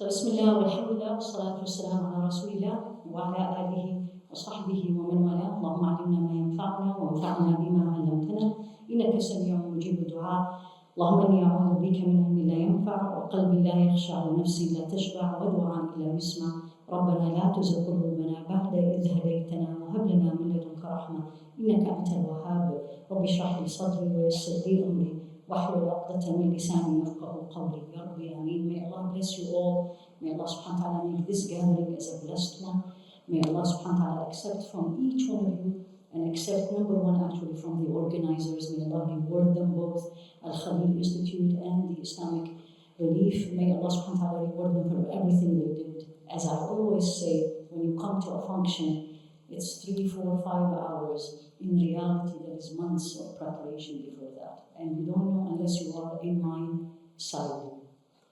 So Bismillah, walhamdulillah, wassalatu wassalamu ala rasulillah, wa ala alihi wa sahbihi wa man wala. Allahumma alimna ma yanfa'una wa anfa'na bima 'allamtana. Innaka sami'un mujib ad-du'a. Allahumma inni a'udhu bika min ilmin la yanfa' wa qalbin la yakhsha' wa nafsin la tashba' wa du'an illa yusma'. ربنا لا تزغ قلوبنا بعد إذ هديتنا وهب لنا من لدنك رحمة إنك أنت الوهاب رب اشرح لي صدري ويسر لي أمري واحلل عقدة من لساني يفقهوا قولي يا رب آمين. May Allah bless you all. May Allah subhanahu wa ta'ala make this gathering as a blessed one. May Allah subhanahu wa ta'ala accept from each one of you and accept number one actually from the organizers. May Allah reward them both, Al-Khalil Institute and the Islamic Relief. May Allah subhanahu wa ta'ala reward them for everything they did. As I always say, when you come to a function, it's 3, 4, 5 hours. In reality, there is months of preparation before that. And you don't know unless you are in my side.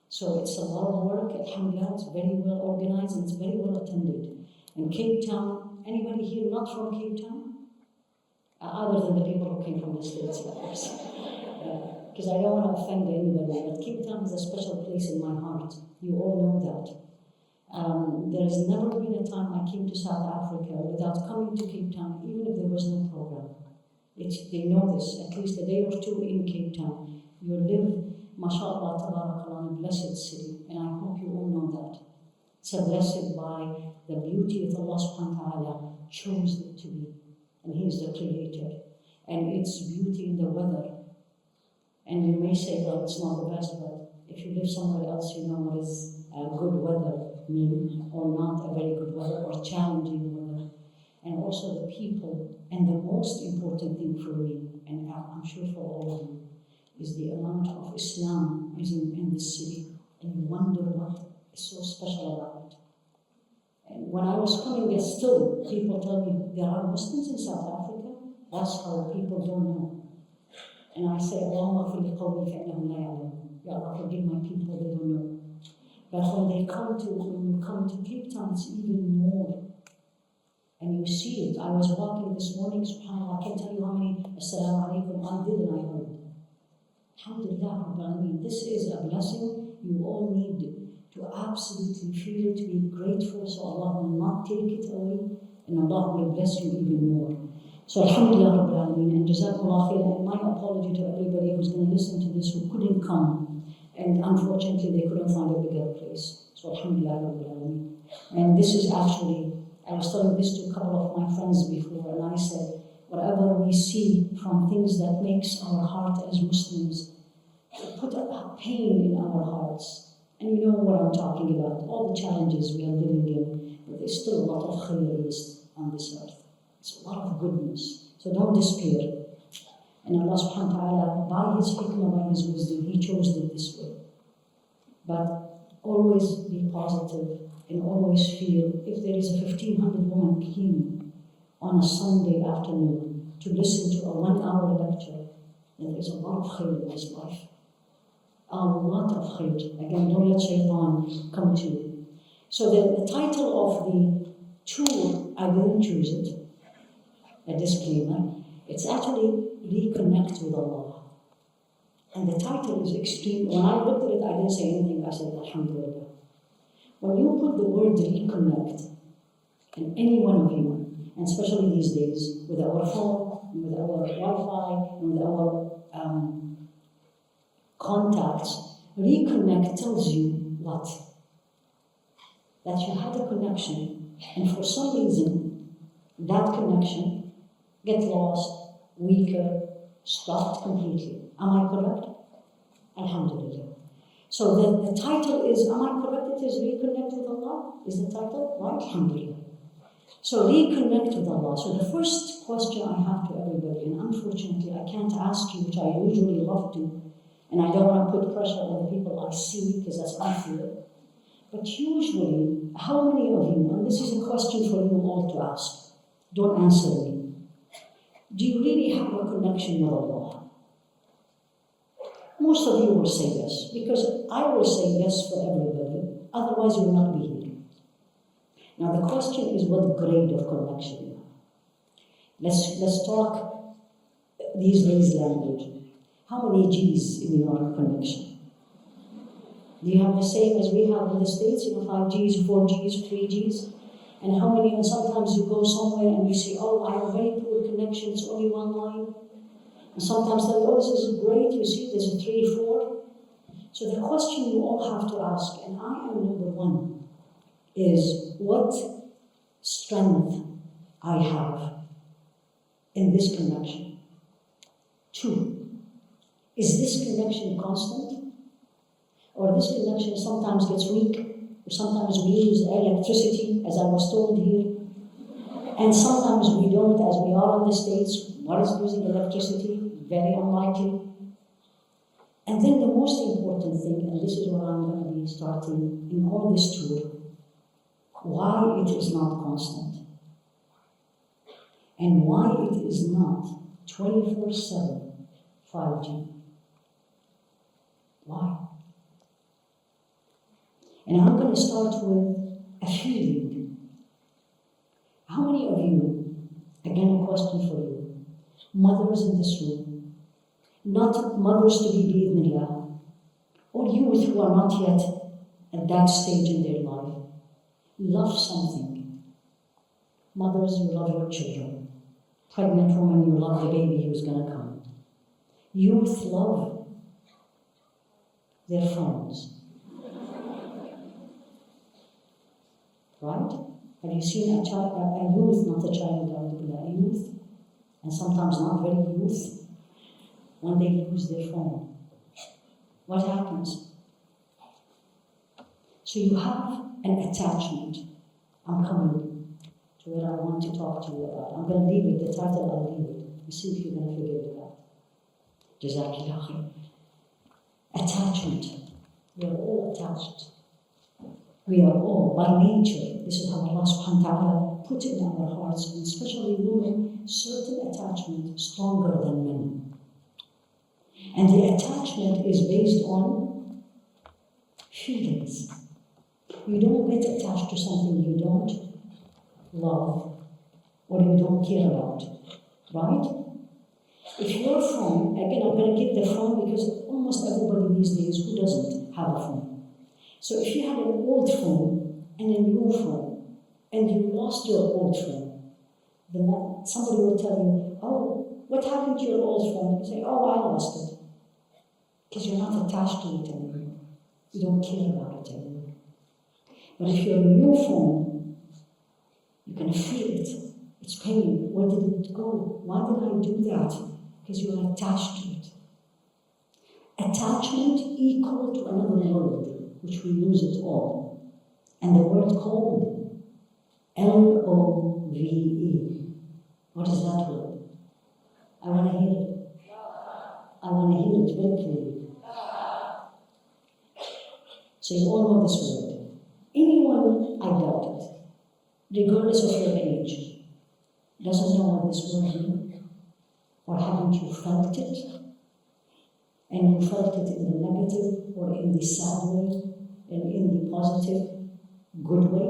So it's a lot of work. Alhamdulillah, it's very well organized and it's very well attended. And Cape Town, anybody here not from Cape Town? Other than the people who came from the States, of course. Because I don't want to offend anybody, but Cape Town is a special place in my heart. You all know that. There has never been a time I came to South Africa without coming to Cape Town, even if there was no program. They know this, at least a day or two in Cape Town. You live, mashallah, tabarakallah, in a blessed city, and I hope you all know that. It's a blessed by the beauty that Allah subhanahu wa ta'ala chose it to be. And He is the creator. And its beauty in the weather. And you may say, well, it's not the best, but if you live somewhere else, you know what is good weather mean, or not a very good weather, or challenging weather. And also the people. And the most important thing for me, and I'm sure for all of you, is the amount of Islam is in this city. And you wonder what is so special about it. And when I was coming there, still people tell me there are Muslims in South Africa. That's how people don't know. And I say, Allahumma ighfir li qawmi fa innahum la ya'lamun. Ya Allah, forgive my people, they don't know. But when you come to Cape Town, it's even more. And you see it. I was walking this morning, subhanAllah, I can't tell you how many Assalamu alaikum I did and I heard. Alhamdulillah, Rabbil Alameen. This is a blessing you all need to absolutely feel, to be grateful, so Allah will not take it away, and Allah will bless you even more. So Alhamdulillah, Rabbil Alameen, and Jazakumullah khair, and my apology to everybody who's going to listen to this who couldn't come. And unfortunately, they couldn't find a bigger place. So Alhamdulillah, Rabbil Alameen. And this is actually, I was telling this to a couple of my friends before, and I said, whatever we see from things that makes our heart as Muslims, put a pain in our hearts. And you know what I'm talking about, all the challenges we are living in, but there's still a lot of khairs on this earth. It's a lot of goodness. So don't despair. And Allah subhanahu wa ta'ala, by His hikmah, by His wisdom, He chose it this way. But always be positive and always feel, if there is a 1,500 woman queue on a Sunday afternoon to listen to a 1-hour lecture, then there's a lot of khair in this life. A lot of khair. Again, don't let shaitan come to you. So the title of the tour, I didn't choose it, a disclaimer. It's actually Reconnect with Allah. And the title is extreme. When I looked at it, I didn't say anything. I said, Alhamdulillah. When you put the word reconnect, and any one of you, and especially these days, with our phone, with our Wi-Fi, and with our contacts, reconnect tells you what? That you had a connection, and for some reason, that connection gets lost, weaker, stopped completely. Am I correct? Alhamdulillah. So the title is, am I correct? It is Reconnect with Allah, is the title? Right? Alhamdulillah. So reconnect with Allah. So the first question I have to everybody, and unfortunately I can't ask you, which I usually love to, and I don't want to put pressure on the people I see, because that's unfair. But usually, how many of you, and this is a question for you all to ask, don't answer me. Do you really have a connection with Allah? Most of you will say yes, because I will say yes for everybody, otherwise you will not be here. Now the question is, what grade of connection you have? Let's talk these days language. How many G's in your connection? Do you have the same as we have in the States, 5Gs, 4Gs, 3Gs? And how many, and sometimes you go somewhere and you say, oh, I have very poor connection, it's only one line. And sometimes they oh, this is great, you see, there's a 3, 4. So the question you all have to ask, and I am number one, is what strength I have in this connection. 2, is this connection constant? Or this connection sometimes gets weak, or sometimes we lose electricity, as I was told here, and sometimes we don't, as we are in the States. What is losing electricity? Very unlikely. And then the most important thing, and this is what I'm going to be starting in all this tour, why it is not constant. And why it is not 24/7 5G. Why? And I'm going to start with a feeling. How many of you, again a question for you, mothers in this room, not mothers to be bi'idhnillah, or youth who are not yet at that stage in their life, love something. Mothers, you love your children. Pregnant woman, you love the baby who's going to come. Youth love their phones. Right? Have you seen a child, a youth, not a child, a youth, and sometimes not very youth, when they lose their phone? What happens? So you have an attachment. I'm coming to what I want to talk to you about. I'm going to leave it, the title I'll leave it. You see if you're going to figure it out. Jazakillah khair. Attachment. We are all attached. We are all, by nature, this is how Allah subhanahu wa ta'ala put in our hearts, and especially women, certain attachment stronger than men. And the attachment is based on feelings. You don't get attached to something you don't love or you don't care about, right? If your phone, again I'm going to give the phone because almost everybody these days who doesn't have a phone. So if you had an old phone and a new phone, and you lost your old phone, then somebody will tell you, oh, what happened to your old phone? You say, oh, I lost it. Because you're not attached to it anymore. You don't care about it anymore. But if your new phone, you can feel it. It's pain. Where did it go? Why did I do that? Because you're attached to it. Attachment equal to another word, which we use it all. And the word called Love. What is that word? I want to hear it. I want to hear it very clearly. So you all know this word. Anyone, I doubt it, regardless of your age, doesn't know what this word means? Or haven't you felt it? And you felt it in the negative or in the sad way and in the positive, good way?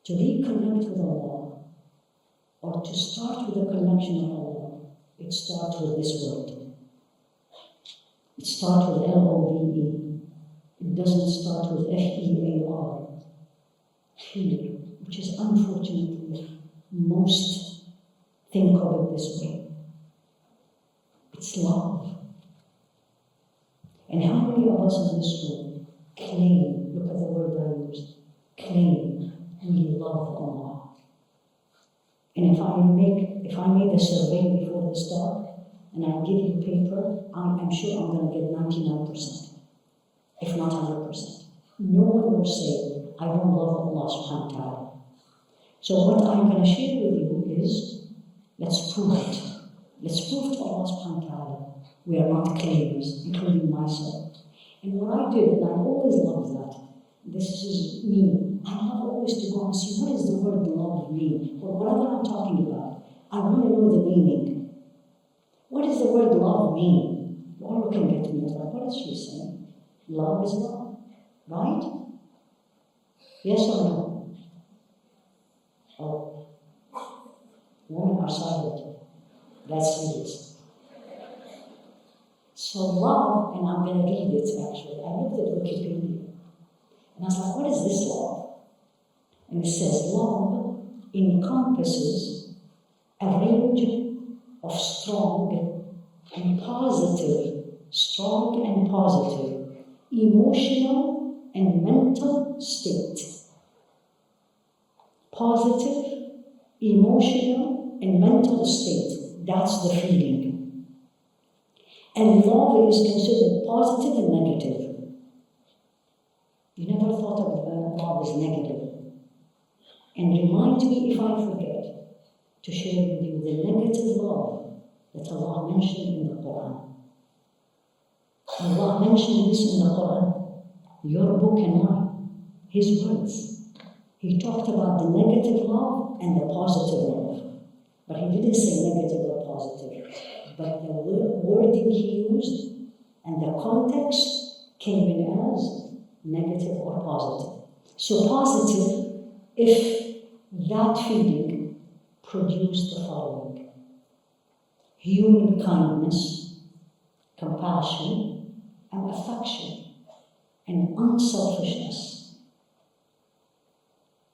To reconnect with Allah, or to start with a connection with Allah, it starts with this word. It starts with Love. It doesn't start with Fear, fear, which is unfortunately most think of it this way. It's love. And how many of us in this room claim, look at the word I used, claim we love Allah? And if I made a survey before the start, and I give you paper, I'm sure I'm going to get 99%, if not 100%. No one will say, I don't love Allah subhanahu wa ta'ala. So what I'm going to share with you is, let's prove it. Let's prove to Allah subhanahu wa ta'ala we are not claimers, including myself. And what I did, and I always love that, this is me, I love always to go and see what does the word love mean, or whatever I'm talking about. I want to know the meaning. What does the word love mean? You're all looking at me like, what is she saying? Love is love, right? Yes or no? Oh, women are silent. That's serious. So love, and I'm going to read it actually. I looked at Wikipedia, and I was like, what is this love? And it says, love encompasses a range of strong and positive emotional and mental state. Positive, emotional, and mental state. That's the feeling. And love is considered positive and negative. You never thought of love as negative. And remind me if I forget to share with you the negative love that Allah mentioned in the Quran. Allah mentioned this in the Quran, your book and mine, His words. He talked about the negative love and the positive love. But He didn't say negative or positive. But the wording He used and the context came in as negative or positive. So positive, if that feeling produced the following: human kindness, compassion, and affection, and unselfishness.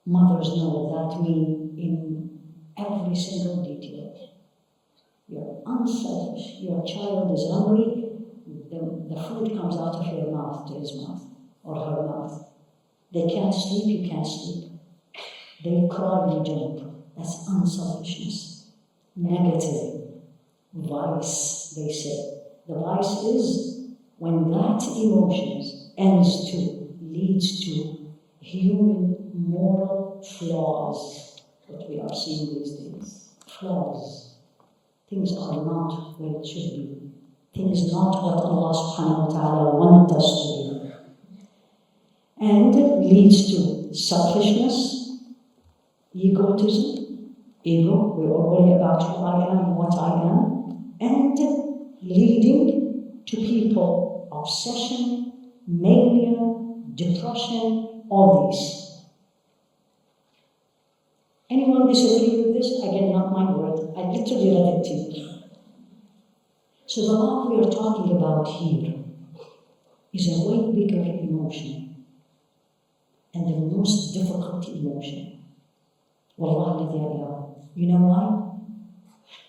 Mothers know that mean in every single detail. You're unselfish. Your child is hungry, the food comes out of your mouth to his mouth or her mouth. They can't sleep, you can't sleep. They cry, you jump. That's unselfishness. Negative. Vice, they say. The vice is when that emotions leads to human moral flaws, what we are seeing these days. Flaws. Things are not where it should be. Things not what Allah subhanahu wa ta'ala wants us to do. And it leads to selfishness, egotism, ego, we all worry about who I am, what I am, and leading to people, obsession, mania, depression, all these. Anyone disagree with this? Again, not my word. I literally read it to you. So the love we are talking about here is a way bigger emotion and the most difficult emotion. Wallah, you know why?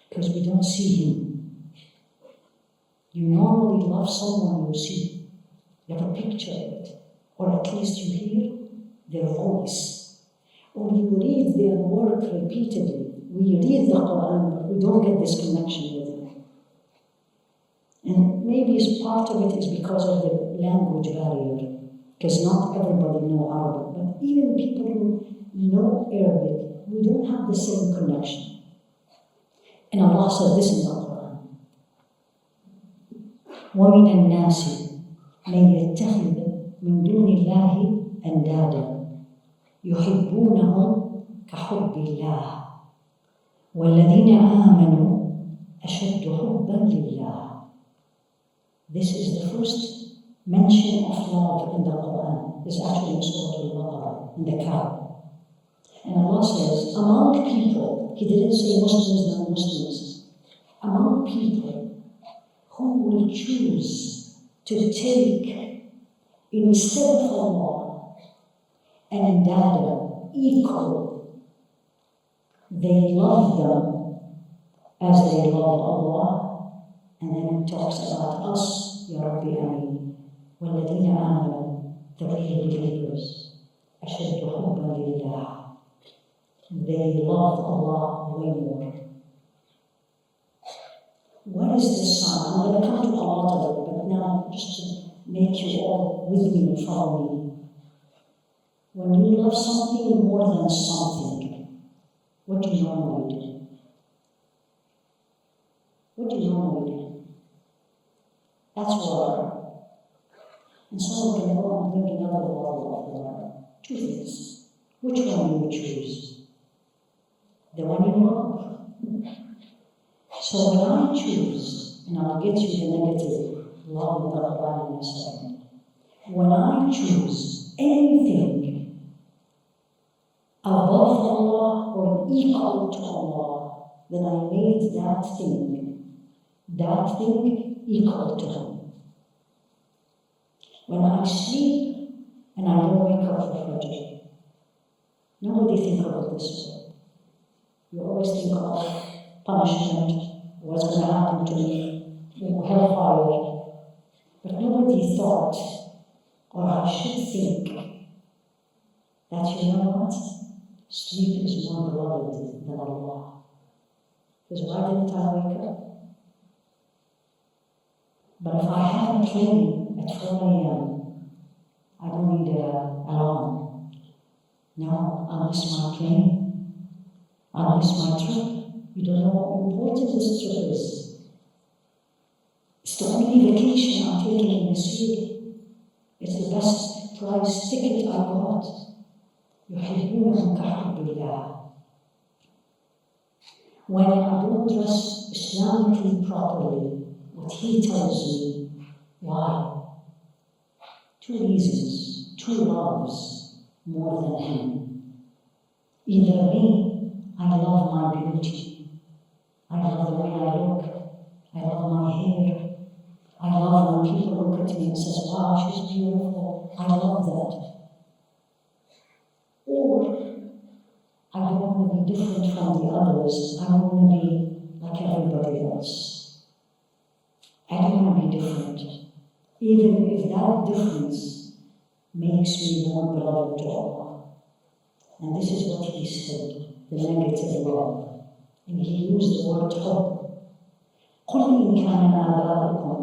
Because we don't see Him. You normally love someone you see. You have a picture of it. Or at least you hear their voice. Or you read their work repeatedly. We read the Quran, but we don't get this connection with it. And maybe part of it is because of the language barrier. Because not everybody knows Arabic. But even people who know Arabic, we don't have the same connection. And Allah said this in the Quran. وَمِنَ النَّاسِ مَنْ يَتَّخِذُ مِنْ دُونِ اللَّهِ أَنْدَادًا يُحِبُّونَهُمْ كَحُبِّ اللَّهِ وَالَّذِينَ آمَنُوا أَشَدُّ حُبًّا لِلَّهِ. This is the first mention of love in the Quran. It's actually in Surah Al-Baqarah, in the Kaaba. And Allah says, among people, He didn't say Muslims, non-Muslims, among people who will choose to take instead of Allah and dada, equal, they love them as they love Allah. And then it talks about us, Ya Rabbi Ameen, وَالَّذِينَ آمَنُوا, the real believers, أَشَدُّ حُبًّا لِلَّهِ. They love Allah way more. What is the sign? I'm going to come to a lot of it, but now just to make you all with me and follow me. When you love something more than something, what do you normally do? What do you normally do? That's water. And someone can go and drink another bottle of water. Two things. Which one do you choose? The one you love. So when I choose, and I'll get you the negative love of the Quran in a second. When I choose anything above Allah or equal to Allah, then I made that thing equal to Him. When I sleep and I don't wake up for Fajr, nobody think of it this way. You always think of punishment, what's going to happen to me, hellfire. But nobody thought, or I should think, that you know what? Sleep is more beloved than Allah. Because why didn't I wake up? But if I have a plane at 4 a.m., I don't need an alarm. No, I miss my plane. I miss my trip. You don't know how important this trip is. It's the only vacation I'm taking in this year. It's the best price ticket I got. يحبونهم كحب الله. When I don't dress Islamically properly, what he tells me, why? 2 reasons, 2 loves more than him. Either me, I love my beauty. I love the way I look. I love my hair. I love when people look at me and say, wow, she's beautiful. I love that. Or I don't want to be different from the others. I want to be like everybody else. I don't want to be different. Even if that difference makes me more beloved to Allah. And this is what he said, the negative love. And he used the word حب. قل إن كان آباؤكم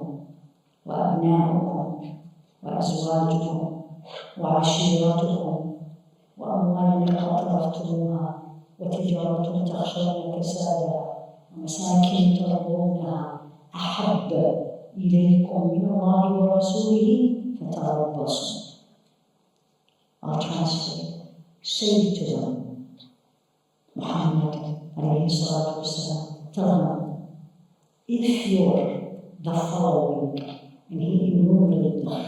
وأبناؤكم وأزواجكم وعشيرتكم وأموال اقترفتموها وتجارة تخشون كسادها ومساكن ترضونها أحب إليكم من الله ورسوله فتربصوا. I'll translate. Say to them, Muhammad alayhi salatu wasalam, tell them, if you're the following, and he enumerated them,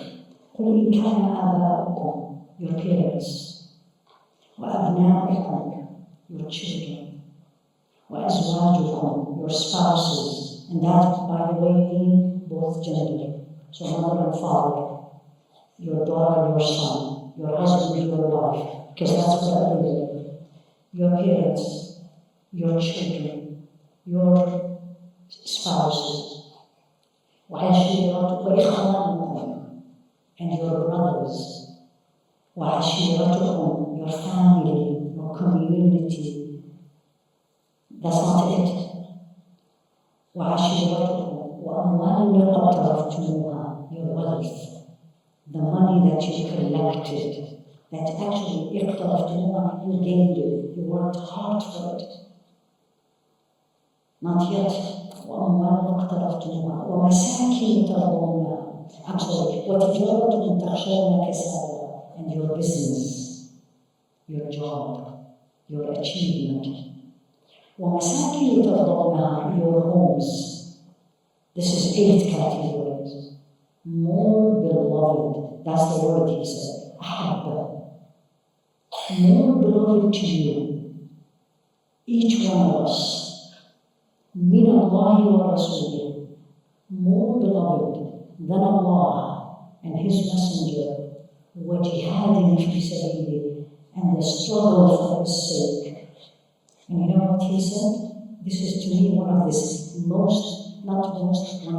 قل إن كان آباؤكم, your parents, وأبناؤكم, your children, وأزواجكم, your spouses, and that, by the way, means both gender, so mother and father, your daughter, your son, your husband, your wife, because that's what I believe. Your parents, your children, your spouses, وعشيرتكم, and your brothers, وعشيرتكم, your family, your community. That's not it. وعشيرتكم وأموال اقترفتموها, your wealth, the money that you collected, that actually اقترفتموها, you gained it, you worked hard for it. Not yet. وأموال اقترفتموها ومساكن ترضونها. I'm sorry. وتجارة تخشون كسادها, and your business, your job, your achievement. ومساكن ترضونها, your homes. This is 8 categories. More beloved. That's the word he said. أحب. More beloved to you, each one of us. من الله ورسوله, more beloved than Allah and His Messenger, وجهاد في سبيله, and the struggle for His sake. And you know what he said? This is to me one of one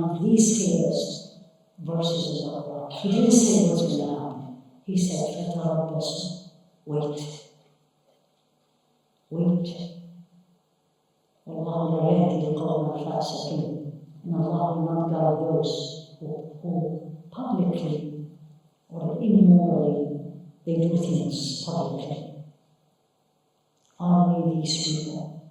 of the scariest verses in the Quran. He didn't say what's going to happen. He said, فَتَرَبَّصُوا, wait. Wait. والله لا يهدي القوم الفاسقين. And Allah will not guide those who publicly or immorally they do things publicly. Are we these people?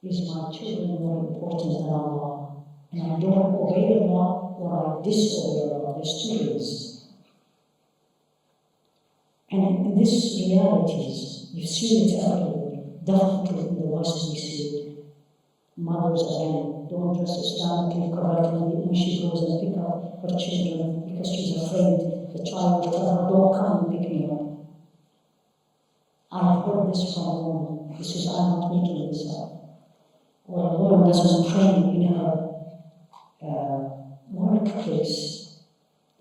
Is my children more important than Allah? And I don't obey Allah or I disobey Allah. There's 2 ways. And in these realities, you've seen it everywhere. Definitely in the West we see it. Mothers, again, don't dress Islamically correctly when she goes and pick up her children because she's afraid the child will tell her, don't come and pick me up. I've heard this from a woman. This is, I'm not making this up. Or a woman doesn't train in her workplace,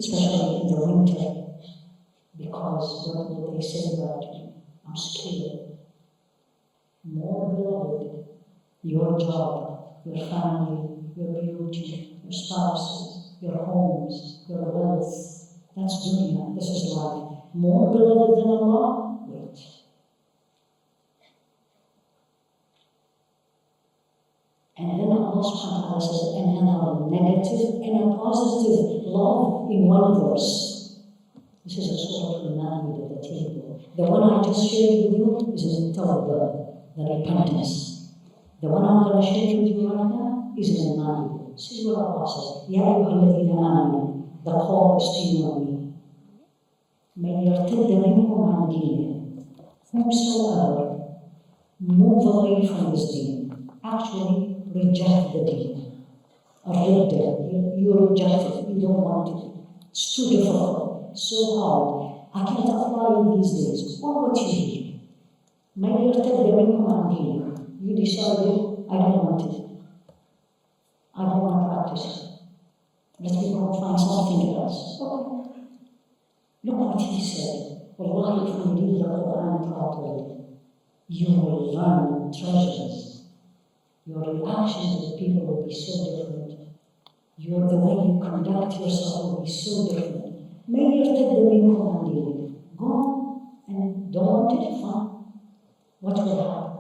especially in the winter, because what will they say about you? I'm scared. More beloved, your job, your family, your beauty, your spouses, your homes, your wealth. That's dunya. This is life. More beloved than Allah? Wait. And then Allah subhanahu wa ta'ala says another negative and a positive love in one verse. This is a sort of Al-Ma'idah, the table. The one I just shared with you is in Tawbah, the repentance. The one I'm going to share with you right now is in Al-Ma'idah. This is what Allah says. Ya ayyuhalladhina amanu. The call is to you and me. من يرتد منكم عن دينه. Whosoever move away from his deen, actually reject the deen. You reject it, you don't want it. It's too difficult, so hard. I can't apply it these days. What would you do? من يرتد منكم عن دينه. You decided, I don't want it. I don't want to practice it. Let me go find something else. Okay. Look what he said. Wallahi, if you read the Quran properly, you will learn treasures. Your reactions with people will be so different. The way you conduct yourself will be so different. Maybe go and don't want it, fine. What will happen?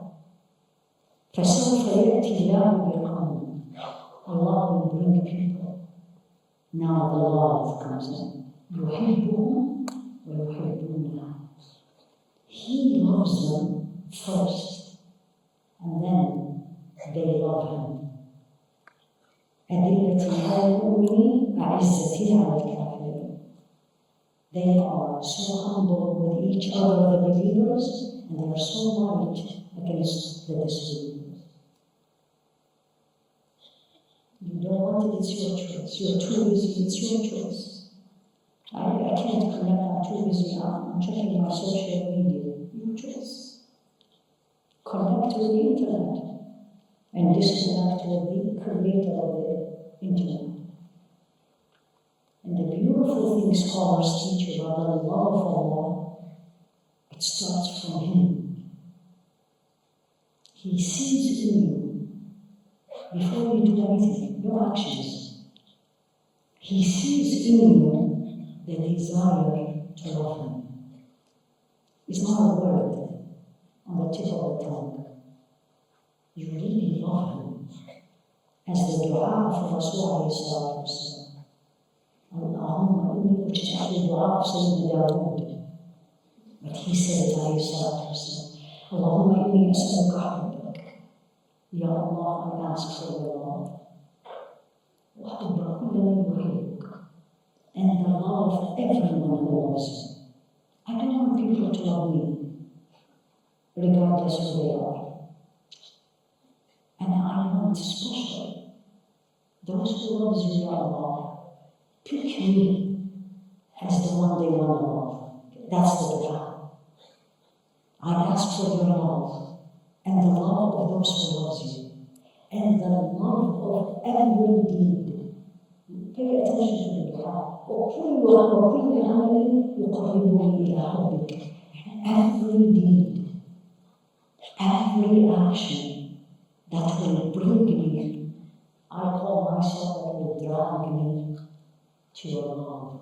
فَسَوْفَ يَأْتِي اللَّهُ بِقَوْمٍ. Allah will bring people. Now the love comes in. يُحِبُّهُمْ وَيُحِبُّونَهُ. He loves them first, and then they love him. أَدِلَّةٍ عَلَى الْمُؤْمِنِينَ أَعِزَّةٍ عَلَى الْكَافِرِينَ. They are so humble with each other, the believers, and they are so light against the disbelievers. You don't want it, it's your choice. You're too busy, it's your choice. I can't connect, I'm too busy, I'm checking my social media. Your choice. Connect with the internet and disconnect with the creator of the internet. And the beautiful thing scholars teach about the love of Allah, it starts from Him. He sees in you, before you do anything, no actions. He sees in you the desire to love Him. It's not a word on the tip of the tongue. You really love Him. As the dua of Rasul sallallahu alaihi wasallam. Allahumma inni, which is actually dua of Sayyidina Dawood. But he said alayhi salatu wasallam, Allahumma inni as'aluka hubbak. Ya Allah, I ask for your love. Wa hubba kulli man yuhibbuk. And the love of everyone who loves you. I don't want people to love me, regardless who they are. And I want especially those who love you, Ya Allah, pick me as the one they want to love. That's the dua. I ask for your love, and the love of those who love you, and the love of every deed. Pay attention to the dua. وكل عمل يقربني إلى حبك. Every deed, every action that will bring me, I call myself that will drag me to your love.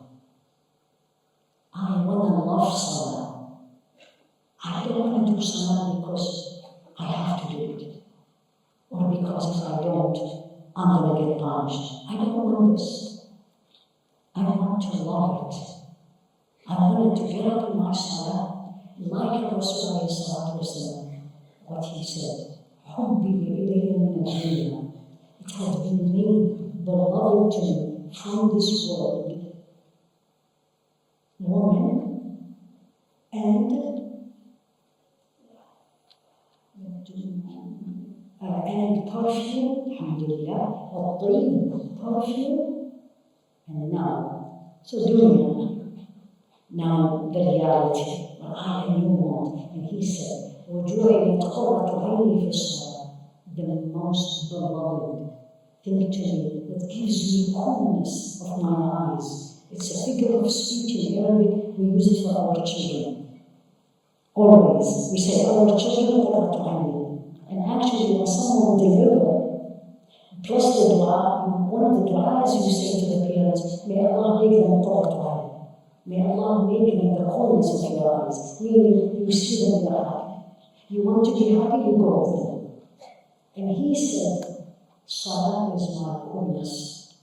I want to love someone. I don't want to do something because I have to do it, or because if I don't, I'm going to get punished. I don't want this. I want to love it. I wanted to get up in my salah, like Rasul sallallahu alaihi wasallam, what he said, حُبِّبَ إِلَيَّ مِنَ الدُّنْيَا. It has been made beloved to me from this world, woman, and perfume, alhamdulillah, الطيب, perfume. And now, so dunya, now the reality, what I and you want. And he said, وَجُعِلَتْ قُرَّةُ عَيْنِي فِي الصَّلَاةِ. The most beloved thing to me that gives me coolness of my eyes. It's a figure of speech in Arabic. We use it for our children. Always. We say our children are and actually when someone deliver, plus the dua, one of the du'as you say to the parents, may Allah make them qurrat. May Allah make them the coolness of your eyes. Meaning you see them, you're happy. You want to be happy, you go with them. And he said, Salah is my coolness,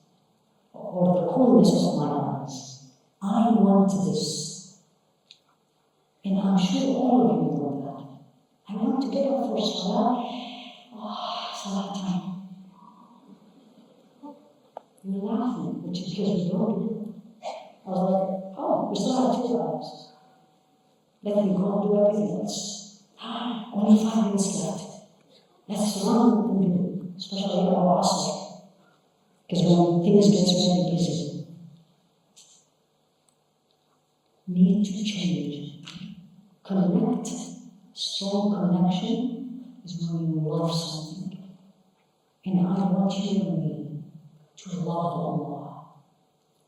or the coolness of my eyes. I want this. And I'm sure all of you know that. I want to get up for Salah. Salah time. You're laughing, which is because we don't do it. I was like, oh, we still have 2 hours. Let me go and do everything else. Only 5 minutes left. Let's run and do it, especially in our asr. Because when things get very busy, need to change. Connect. Strong connection is when you love something. And I want you and me to love Allah.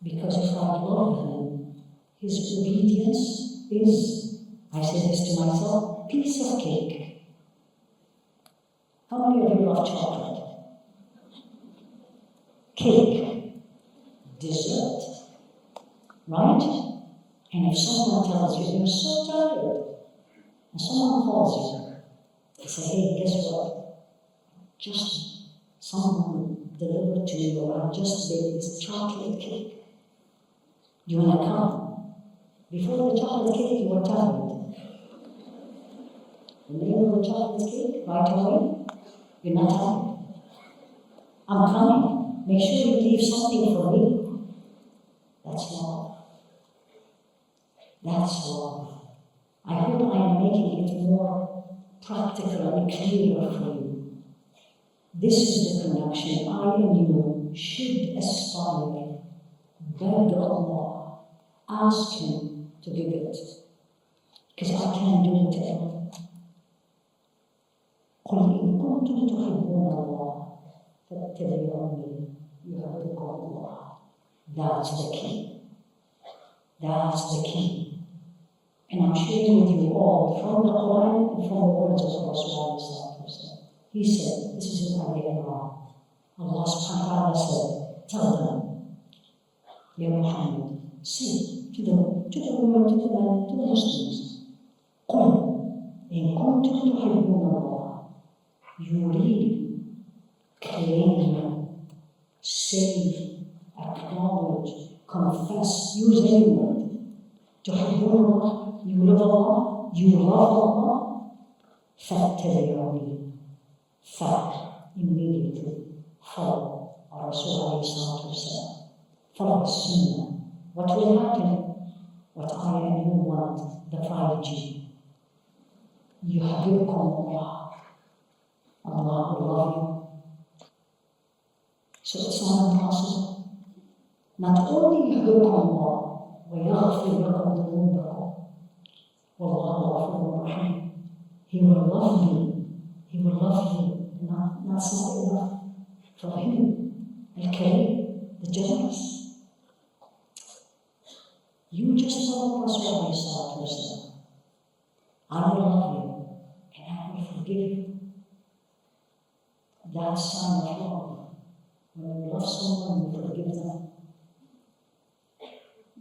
Because if I love Him, His obedience is, I say this to myself, piece of cake. How many of you love chocolate? Cake, dessert, right? And if someone tells you you're so tired, and someone calls you, they say, hey, guess what? Just someone delivered to you, or I just baked this chocolate cake. You want to come? Before the chocolate cake, you were tired. The name of the chocolate cake, right away, you're not tired. I'm coming. Make sure you leave something for me. That's love. That's love. I hope I am making it more practical and clearer for you. This is the connection I and you should aspire. Beg Allah. Ask Him to give it. Because I can't do it alone. قل إن كنتم تحبون الله فاتبعوني يحببكم الله. That's the key. That's the key. And I'm sharing with you all from the Quran and from the words of Rasulullah. He said, this is in Al-Quran. Allah subhanahu wa ta'ala said, tell them, Ya Muhammad, say to the women, to the men, to the Muslims, قل إن كنتم تحبون الله. You read, claim, say, acknowledge, confess, use any word. تحبون الله, you love Allah, you love Allah, فاتبعوني. Immediately follow our Rasul ﷺ. Follow the Sunnah. What will happen? What I and you want, the 5G. يحببكم الله. Allah will love you. So it's not impossible. Not only يحببكم الله ويغفر لكم ذنوبكم والله غفور رحيم. He will love me. He will love you. That's not enough for Him. Al-Kareem, the generous. You just love Rasulullah. I will love you and I will forgive you. That's a sign of love. When you love someone, you forgive them.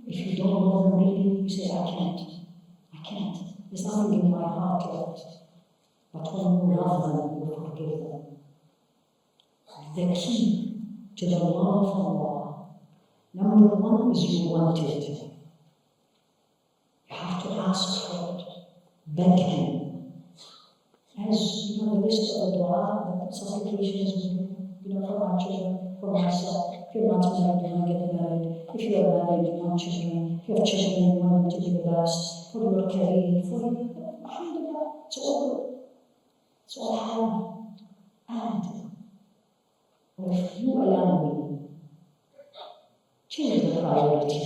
If you don't love them really, you say, I can't. There's nothing in my heart left. But when you love them, you forgive them. The key to the love of Allah, number 1 is you want it. You have to ask for it. Beg Him. As you know, the list of the dua, the supplications, for our children, for myself. If you're not married, you want to get married. If you're married, you want children. If you have children, you want them to be the best. For your career, for your, alhamdulillah, it's all good. It's all halal. And if you allow me, change the priority.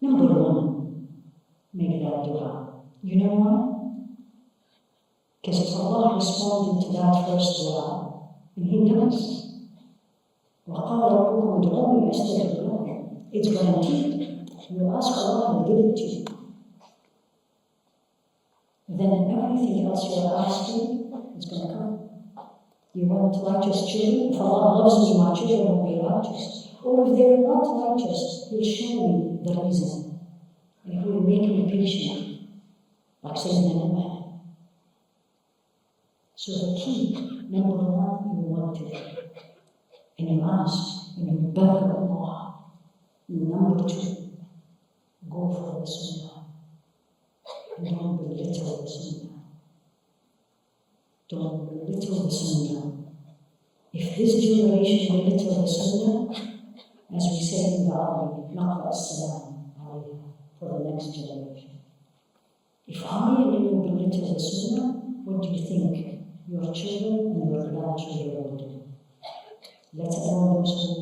Number 1, make that dua. You know why? Because if Allah responded to that first dua, and He does, وَقَالَ رَبُّكُمْ ادْعُونِي أَسْتَجِبْ لَكُمْ. It's guaranteed. You ask Allah, He'll give it to you. Then everything else you're asking is going to come. You want righteous children? If Allah loves me, my children will be righteous. Or if they're not righteous, He'll show me the reason. And He will make me patient, like Sayyidina Nuh. So the key, number one, you want it. And you ask, and you beg Allah. Number two, go for the Sunnah. And don't belittle the Sunnah. Don't belittle the Sunnah. If this generation belittle the Sunnah, as we say in the Arabic, naqra as-salam alayha, for the next generation. If I and you belittle the Sunnah, what do you think your children and your grandchildren will do? Let alone those who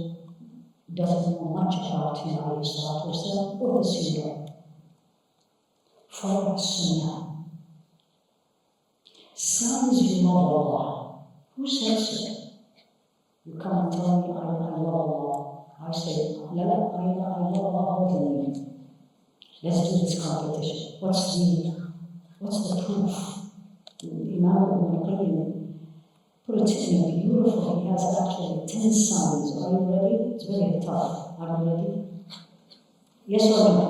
doesn't know much about him, or the Sunnah. Follow the Sunnah. Sounds you love Allah. Who says it? You come and tell me I love Allah. I say, I love Allah more than you. Let's do this competition. What's the proof? Imam Ibn Qayyim put it in a beautiful, he has actually 10 signs. Are you ready? It's very tough. Are you ready? Yes or no?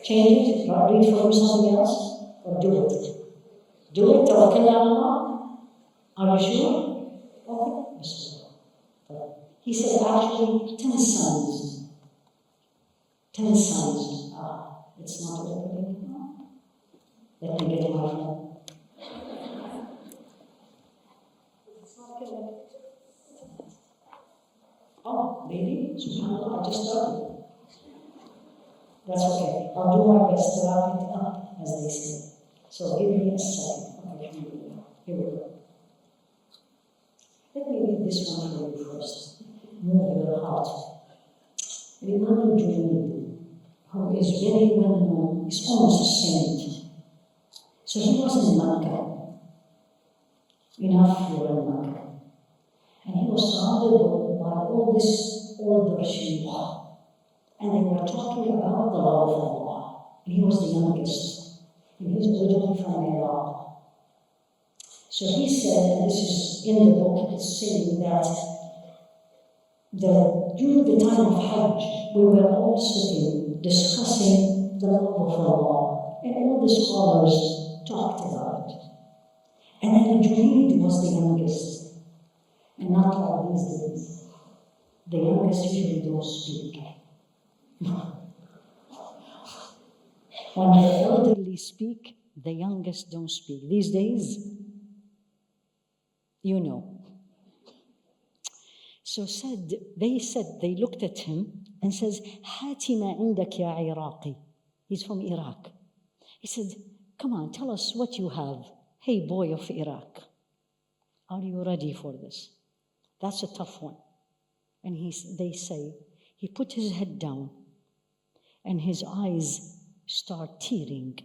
Change it, read for something else, or do it. Do it, tawakkal ala Allah. Are you sure? Okay, Bismillah. He said actually 10 signs. 10 signs. It's not opening. Let me get my phone. It's not connected. Oh, baby, subhanAllah, I just started. That's okay. I'll do my best to wrap it up, as they say. So give me a second. Okay, here we go. Let me read this one for you first. Move your heart. Imam al-Junayd, who is very well known, is almost a saint. So he was in Makkah. Enough for in Makkah. And he was surrounded by all this older shuyukh. And they were talking about the love of Allah. And he was the youngest. And he was originally from Iraq. So he said, and this is in the book, it's saying that during the time of Hajj, we were all sitting discussing the love of Allah. And all the scholars talked about it. And then Junayd was the youngest. And not like these days. The youngest usually don't speak. When the elderly speak, the youngest don't speak. These days, you know. So they looked at him and says, "Hati ma indak ya Iraqi." He's from Iraq. He said, "Come on, tell us what you have. Hey, boy of Iraq, are you ready for this?" That's a tough one. And they say, he put his head down and his eyes start tearing.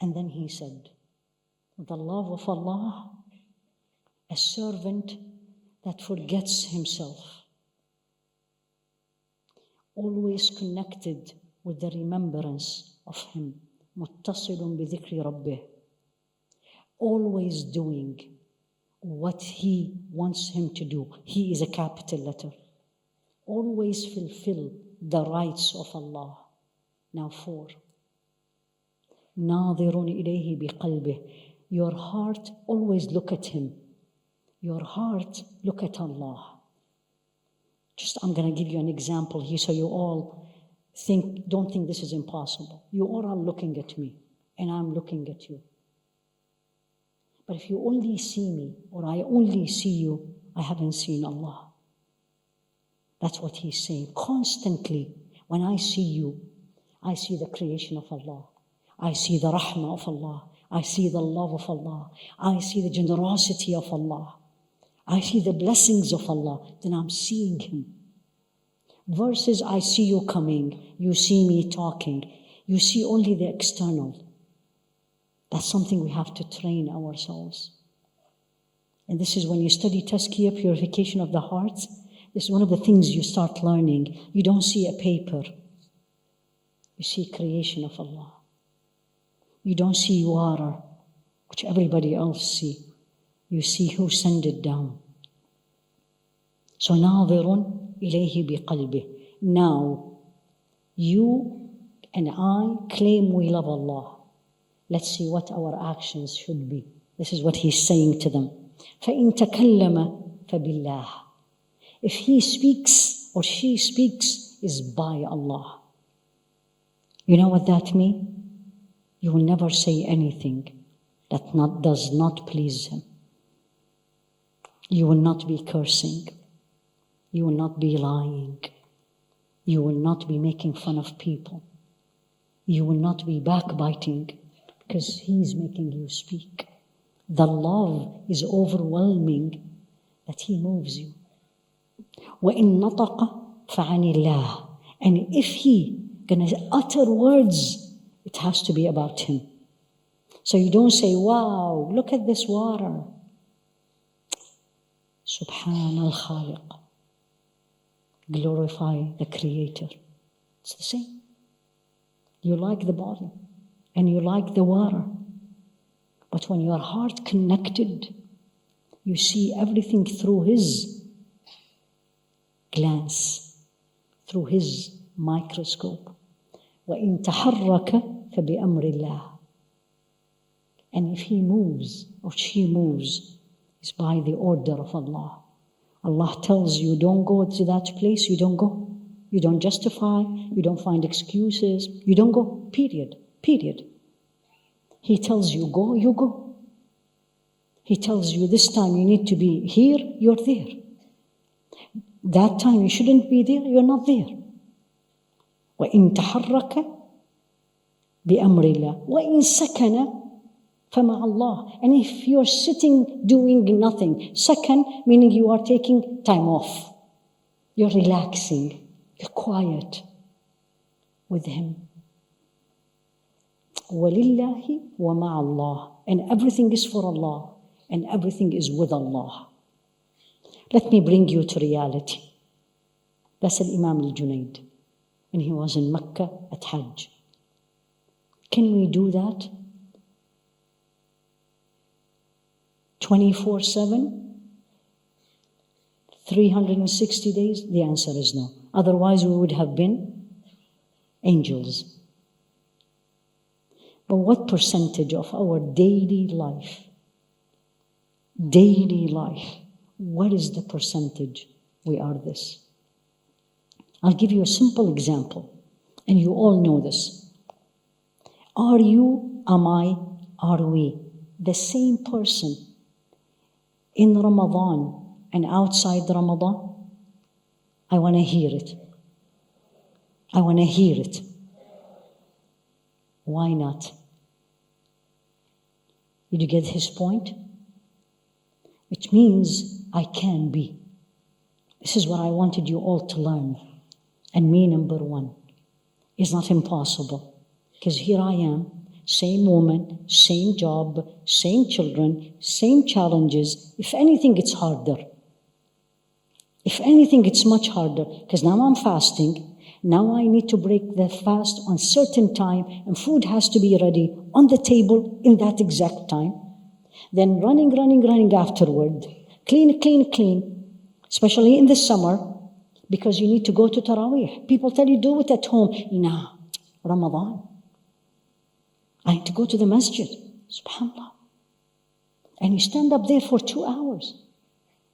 And then he said, "The love of Allah, a servant that forgets himself, always connected with the remembrance of him, muttasilun bi dhikri rabbih, always doing what he wants him to do. He is a capital letter. Always fulfill the rights of Allah." Now 4. ناظرٌ إليه بقلبه. Your heart, always look at him. Your heart, look at Allah. I'm going to give you an example here so you all don't think this is impossible. You all are looking at me and I'm looking at you. But if you only see me or I only see you, I haven't seen Allah. That's what he's saying. Constantly, when I see you, I see the creation of Allah. I see the rahmah of Allah. I see the love of Allah. I see the generosity of Allah. I see the blessings of Allah. Then I'm seeing him. Versus I see you coming, you see me talking. You see only the external. That's something we have to train ourselves. And this is when you study tazkiyah, purification of the heart, This is one of the things you start learning. You don't see a paper. You see creation of Allah. You don't see water, which everybody else see. You see who sent it down. So ناظر إليه بقلبه. Now, you and I claim we love Allah. Let's see what our actions should be. This is what he's saying to them. فَإِن تَكَلَّمَ فَبِاللَّهِ. If he speaks or she speaks, is by Allah. You know what that means? You will never say anything that does not please him. You will not be cursing. You will not be lying. You will not be making fun of people. You will not be backbiting because he's making you speak. The love is overwhelming that he moves you. وَإِن نَطَقَ فَعَنِ اللَّهِ. And if he gonna utter words, it has to be about him. So you don't say, wow, look at this water. Subhan al-Khaliq. Glorify the Creator. It's the same. You like the body and you like the water. But when your heart connected, you see everything through his glance, through his microscope. وَإِن تَحَرَّكَ فَبِأَمْرِ اللَّهِ. And if he moves or she moves, it's by the order of Allah. Allah tells you, don't go to that place, you don't go. You don't justify, you don't find excuses, you don't go, period. He tells you, go, you go. He tells you, this time you need to be here, you're there. That time you shouldn't be there, you're not there. وَإِن تَحَرَّكَ بِأَمْرِ اللَّهِ وَإِن سَكَنَ فَمَعَ اللَّهِ. And if you're sitting doing nothing, second, meaning you are taking time off. You're relaxing, you're quiet with him. وَلِلَّهِ وَمَعَ اللَّهِ. And everything is for Allah, and everything is with Allah. Let me bring you to reality. That's Imam al-Junaid. And he was in Mecca at Hajj. Can we do that? 24/7? 360 days? The answer is no. Otherwise we would have been angels. But what percentage of our daily life, what is the percentage we are this? I'll give you a simple example, and you all know this. Are you, am I, are we the same person in Ramadan and outside Ramadan? I want to hear it. Why not? Did you get his point? It means I can be. This is what I wanted you all to learn. And me, number one, is not impossible. Because here I am, same woman, same job, same children, same challenges. If anything, it's harder. If anything, it's much harder. Because now I'm fasting. Now I need to break the fast on certain time, and food has to be ready on the table in that exact time. Then running afterward. Clean. Especially in the summer, because you need to go to Taraweeh. People tell you, do it at home. Nah, Ramadan. I need to go to the masjid. SubhanAllah. And you stand up there for 2 hours.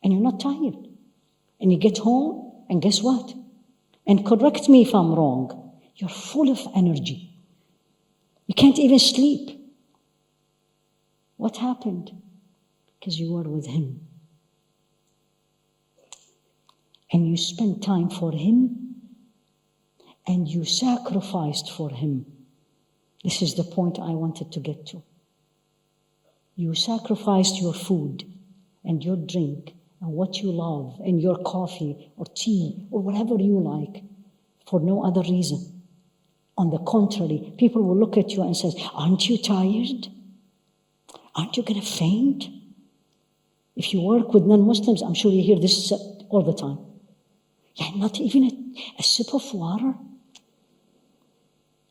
And you're not tired. And you get home, and guess what? And correct me if I'm wrong. You're full of energy. You can't even sleep. What happened? Because you were with him. And you spent time for him. And you sacrificed for him. This is the point I wanted to get to. You sacrificed your food and your drink and what you love and your coffee or tea or whatever you like for no other reason. On the contrary, people will look at you and say, aren't you tired? Aren't you going to faint? If you work with non-Muslims, I'm sure you hear this all the time. Yeah, not even a sip of water.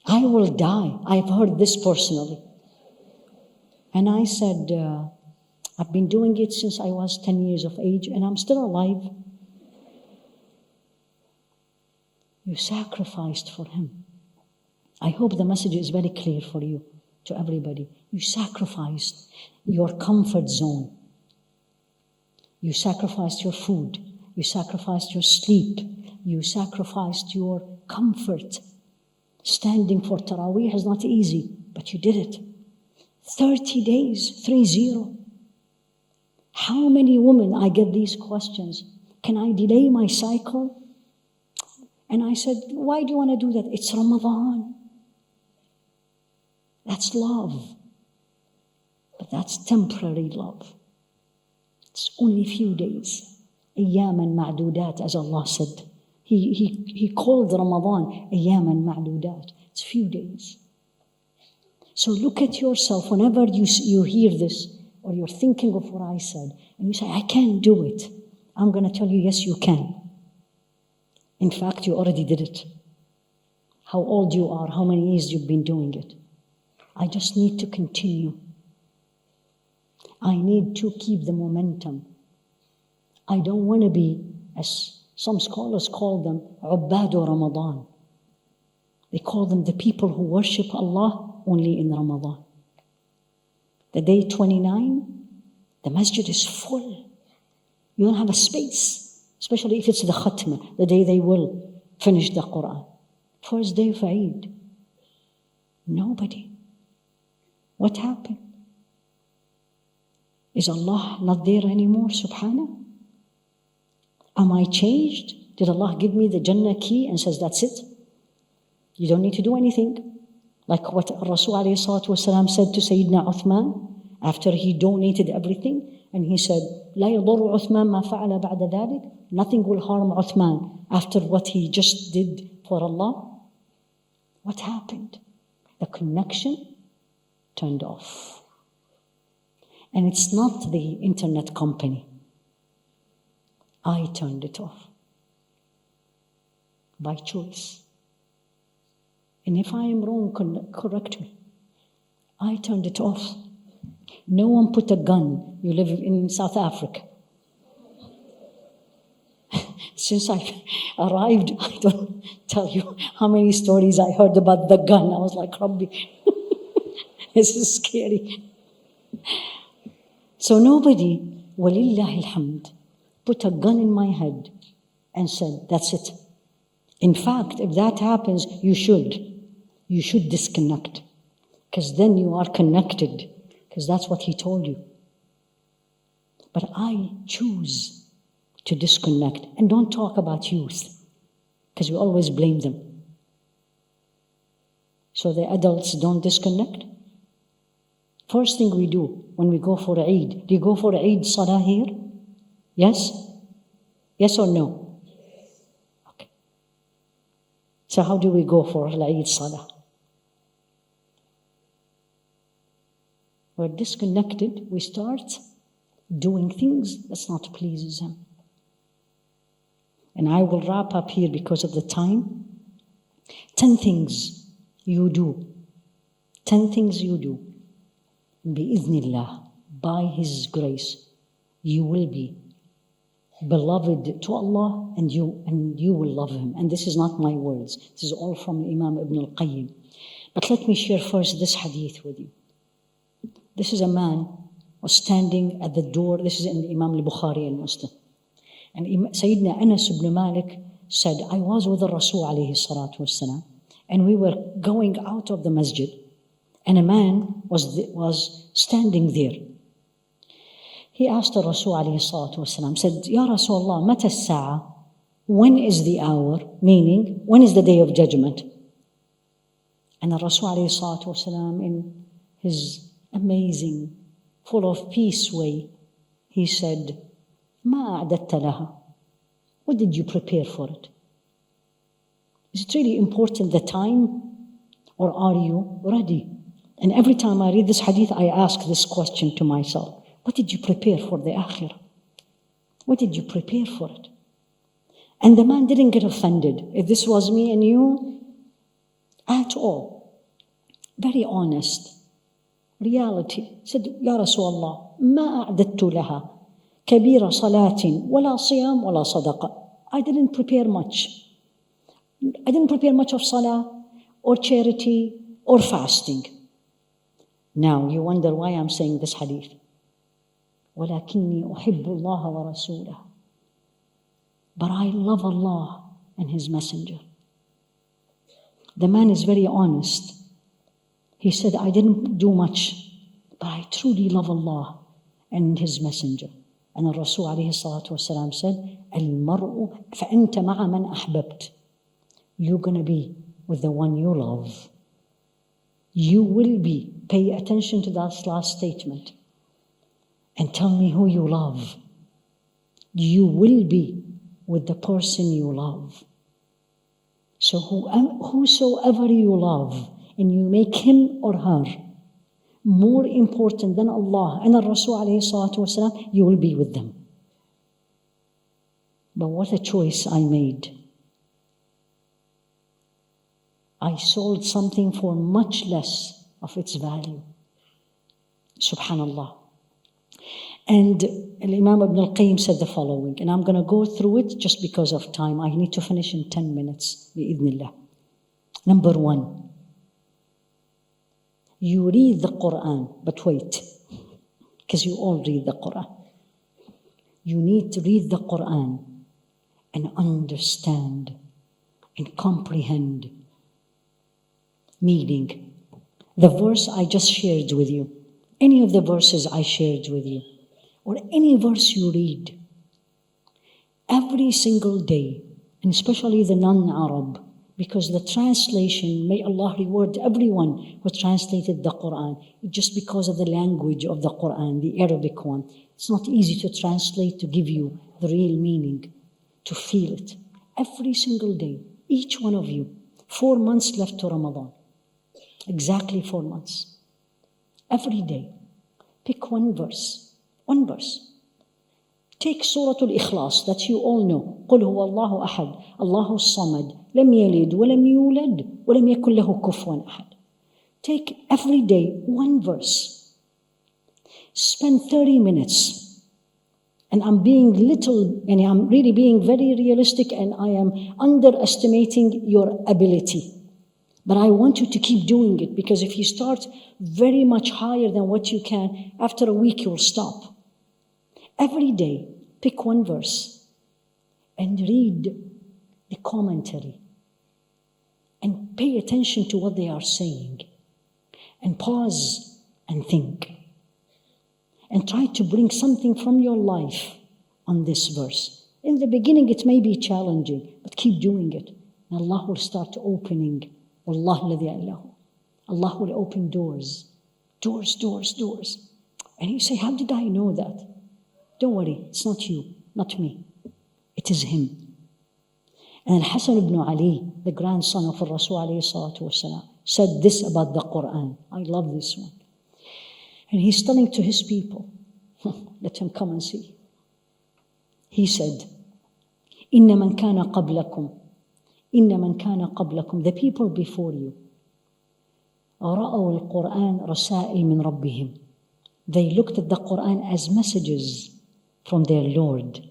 I will die. I've heard this personally. And I said, I've been doing it since I was 10 years of age, and I'm still alive. You sacrificed for him. I hope the message is very clear for you, to everybody. You sacrificed your comfort zone. You sacrificed your food. You sacrificed your sleep. You sacrificed your comfort. Standing for Taraweeh is not easy, but you did it. 30 days, 30. How many women, I get these questions, can I delay my cycle? And I said, why do you want to do that? It's Ramadan. That's love. But that's temporary love. It's only a few days. أياما معدودات, as Allah said. He called Ramadan أياما معدودات. It's a few days. So look at yourself whenever you hear this, or you're thinking of what I said, and you say, I can't do it. I'm going to tell you, yes, you can. In fact, you already did it. How old you are, how many years you've been doing it. I just need to continue. I need to keep the momentum. I don't want to be, as some scholars call them, Ubbadu Ramadan. They call them the people who worship Allah only in Ramadan. The day 29, the masjid is full. You don't have a space, especially if it's the Khatma, the day they will finish the Quran. First day of Eid. Nobody. What happened? Is Allah not there anymore, subhanahu? Am I changed? Did Allah give me the Jannah key and says, that's it? You don't need to do anything. Like what Rasul ﷺ said to Sayyidina Uthman after he donated everything. And he said, لا يضر عثمان ما فعل بعد ذلك. Nothing will harm Uthman after what he just did for Allah. What happened? The connection turned off. And it's not the internet company. I turned it off. By choice. And if I am wrong, correct me. I turned it off. No one put a gun. You live in South Africa. Since I arrived, I don't tell you how many stories I heard about the gun. I was like, Rabbi, this is scary. So nobody, walillahi alhamd, put a gun in my head and said, that's it. In fact, if that happens, you should disconnect. Because then you are connected. Because that's what he told you. But I choose to disconnect. And don't talk about youth. Because we always blame them. So the adults don't disconnect. First thing we do when we go for Eid. Do you go for Eid Salah here? Yes? Yes or no? Okay. So how do we go for Eid Salah? We're disconnected. We start doing things that's not pleases Him. And I will wrap up here because of the time. 10 things you do. 10 things you do. Bi-idhnillah, by His grace, you will be beloved to Allah, and you will love Him. And this is not my words. This is all from Imam Ibn al-Qayyim. But let me share first this hadith with you. This is a man was standing at the door. This is in the Imam al-Bukhari and Muslim. And Sayyidina Anas ibn Malik said, I was with the Rasul alayhi salatu wasalam, and we were going out of the masjid, and a man was standing there. He asked the Rasul alayhi salatu wasalam, said, Ya Rasulullah, mata as-sa'a? When is the hour? Meaning, when is the day of judgment? And the Rasul alayhi salatu wasalam, in his amazing, full of peace way, he said, Ma a'datta laha? What did you prepare for it? Is it really important the time, or are you ready? And every time I read this hadith, I ask this question to myself. What did you prepare for the akhirah? What did you prepare for it? And the man didn't get offended. If this was me and you, at all. Very honest. Reality. Said, Ya Rasulullah, ما أعددت لها كبير صلاة ولا صيام ولا صدقة. I didn't prepare much. I didn't prepare much of salah or charity or fasting. Now you wonder why I'm saying this hadith. ولكني أحب الله ورسوله. But I love Allah and His Messenger. The man is very honest. He said, I didn't do much, but I truly love Allah and His Messenger. And the Rasul alayhi salatu wasalam said, المرء فأنت مع من أحببت. You're going to be with the one you love. You will be. Pay attention to that last statement. And tell me who you love. You will be with the person you love. So whosoever you love, and you make him or her more important than Allah and the Rasul alayhi salatu wasalam, you will be with them. But what a choice I made. I sold something for much less of its value. Subhanallah. And Imam Ibn al-Qayyim said the following, and I'm going to go through it just because of time. I need to finish in 10 minutes, bi'idhnillah. Number 1, you read the Quran, but wait, because you all read the Quran. You need to read the Quran and understand and comprehend meaning. The verse I just shared with you, any of the verses I shared with you, or any verse you read, every single day, and especially the non-Arab, because the translation, may Allah reward everyone who translated the Quran, just because of the language of the Quran, the Arabic one. It's not easy to translate, to give you the real meaning, to feel it. Every single day, each one of you, 4 months left to Ramadan. Exactly 4 months. Every day, pick one verse. One verse. Take Surah Al-Ikhlas that you all know. قُلْ هُوَ اللَّهُ أَحَدٌ اللَّهُ الصَّمَدُ لَمْ يَلِدْ وَلَمْ يُولَدْ وَلَمْ يَكُنْ لَهُ كُفُوًا أَحَدٌ. Take every day one verse. Spend 30 minutes. And I'm really being very realistic, and I am underestimating your ability. But I want you to keep doing it, because if you start very much higher than what you can, after a week you'll stop. Every day, pick one verse and read the commentary and pay attention to what they are saying, and pause and think and try to bring something from your life on this verse. In the beginning it may be challenging, but keep doing it, and Allah will start opening. Allah will open doors. And you say, how did I know that? Don't worry, it's not you, not me. It is Him. And Hassan ibn Ali, the grandson of Rasul alayhi salatu wasalam, said this about the Quran. I love this one. And he's telling to his people, let him come and see. He said, إِنَّ مَنْ كَانَ قَبْلَكُمْ, the people before you, رَأَوْا الْقُرْآنَ رَسَائِلْ مِنْ رَبِّهِمْ. They looked at the Quran as messages from their Lord.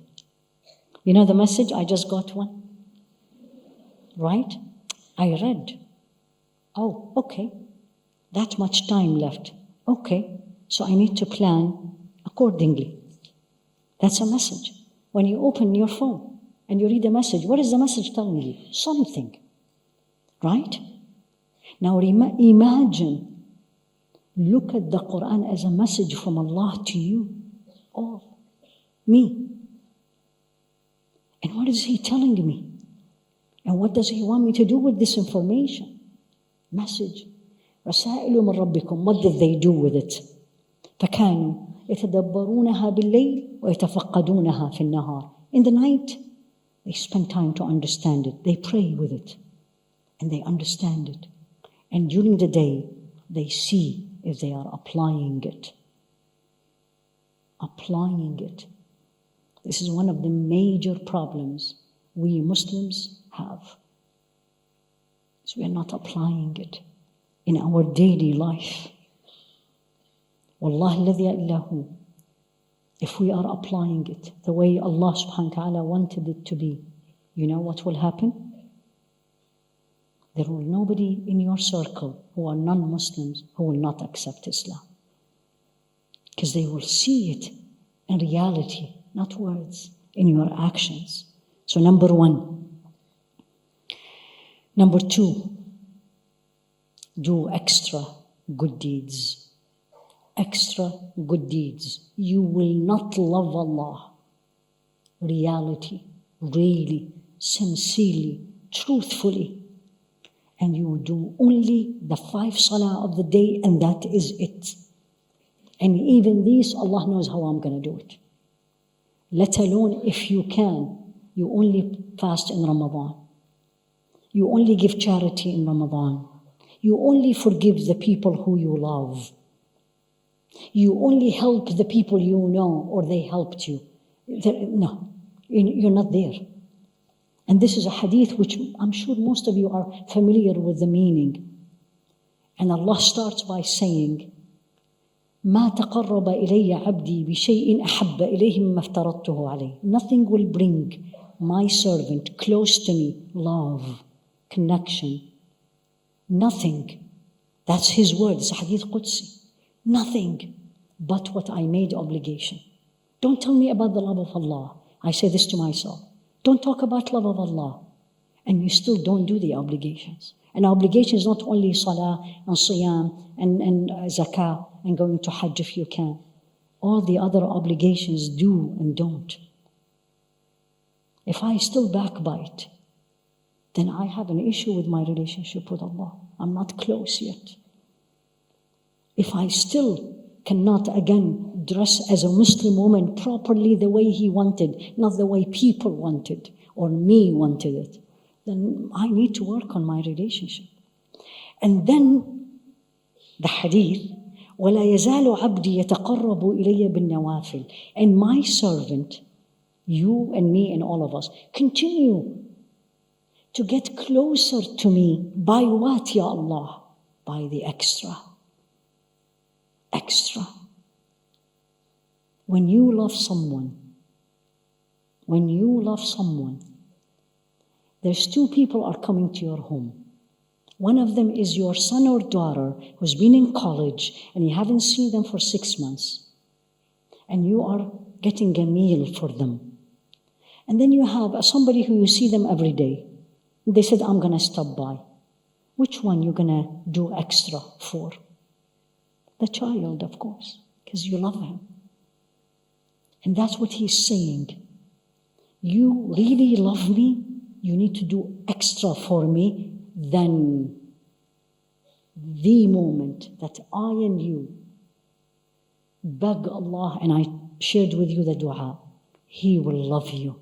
You know the message? I just got one. Right? I read. Oh, okay. That much time left. Okay. So I need to plan accordingly. That's a message. When you open your phone and you read a message, what is the message telling you? Something. Right? Now imagine, look at the Quran as a message from Allah to you. All. Me. And what is He telling me? And what does He want me to do with this information? Message. رسائل من ربكم. What did they do with it? فكانوا يتدبرونها بالليل ويتفقدونها في النهار. In the night, they spend time to understand it. They pray with it. And they understand it. And during the day, they see if they are applying it. Applying it. This is one of the major problems we Muslims have. So we are not applying it in our daily life. Wallahi alladhi la ilaha illa hu. If we are applying it the way Allah subhanahu wa ta'ala wanted it to be, you know what will happen? There will nobody in your circle who are non-Muslims who will not accept Islam. Because they will see it in reality, not words, in your actions. So number one. Number two, do extra good deeds. Extra good deeds. You will not love Allah. Reality, really, sincerely, truthfully. And you do only the 5 salah of the day, and that is it. And even these, Allah knows how I'm going to do it. Let alone if you can, you only fast in Ramadan. You only give charity in Ramadan. You only forgive the people who you love. You only help the people you know or they helped you. No, you're not there. And this is a hadith which I'm sure most of you are familiar with the meaning. And Allah starts by saying, ما تقرب إلي عبدي بشيء أحب إليه مما افترضته عليه. Nothing will bring my servant close to me, love, connection. Nothing. That's his word. It's a hadith Qudsi. Nothing but what I made obligation. Don't tell me about the love of Allah. I say this to myself. Don't talk about love of Allah. And you still don't do the obligations. And obligation is not only salah and siyam and zakah and going to hajj if you can. All the other obligations do and don't. If I still backbite, then I have an issue with my relationship with Allah. I'm not close yet. If I still cannot again dress as a Muslim woman properly the way he wanted, not the way people wanted or me wanted it, then I need to work on my relationship. And then the hadith, وَلَا يَزَالُ عَبْدِي يَتَقَرَّبُ إِلَيَّ بِالنَّوَافِلِ. And my servant, you and me and all of us, continue to get closer to me by what, Ya Allah? By the extra. Extra. When you love someone, there's 2 people are coming to your home. One of them is your son or daughter who's been in college and you haven't seen them for 6 months. And you are getting a meal for them. And then you have somebody who you see them every day. They said, I'm going to stop by. Which one you going to do extra for? The child, of course, because you love him. And that's what he's saying. You really love me, you need to do extra for me than the moment that I and you beg Allah, and I shared with you the dua, He will love you.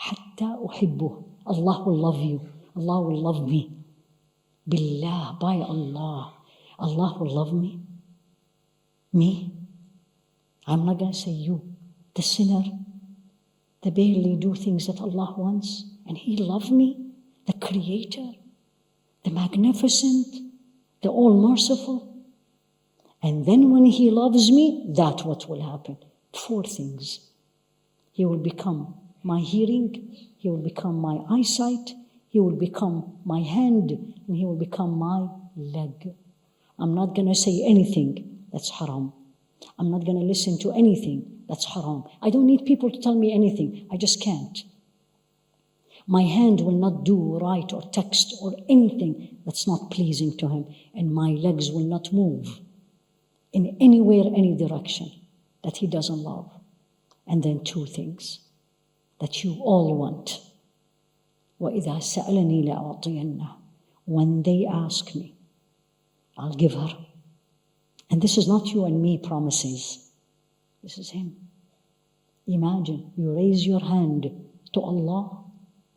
حَتَّى أُحِبُّهُ. Allah will love you. Allah will love me. Billah, by Allah. Allah will love me. Me? I'm not going to say you. The sinner. They barely do things that Allah wants. And He loves me. The Creator. The Magnificent. The All-Merciful. And then when He loves me, that's what will happen. 4 things. He will become my hearing. He will become my eyesight. He will become my hand. And He will become my leg. I'm not going to say anything that's haram. I'm not going to listen to anything that's haram. I don't need people to tell me anything. I just can't. My hand will not do right or text or anything that's not pleasing to Him. And my legs will not move in anywhere, any direction that He doesn't love. And then 2 things that you all want. وَإِذَا سَأَلَنِي لَأُعْطِيَنَّهُ. When they ask me, I'll give her. And this is not you and me promises. This is Him. Imagine you raise your hand to Allah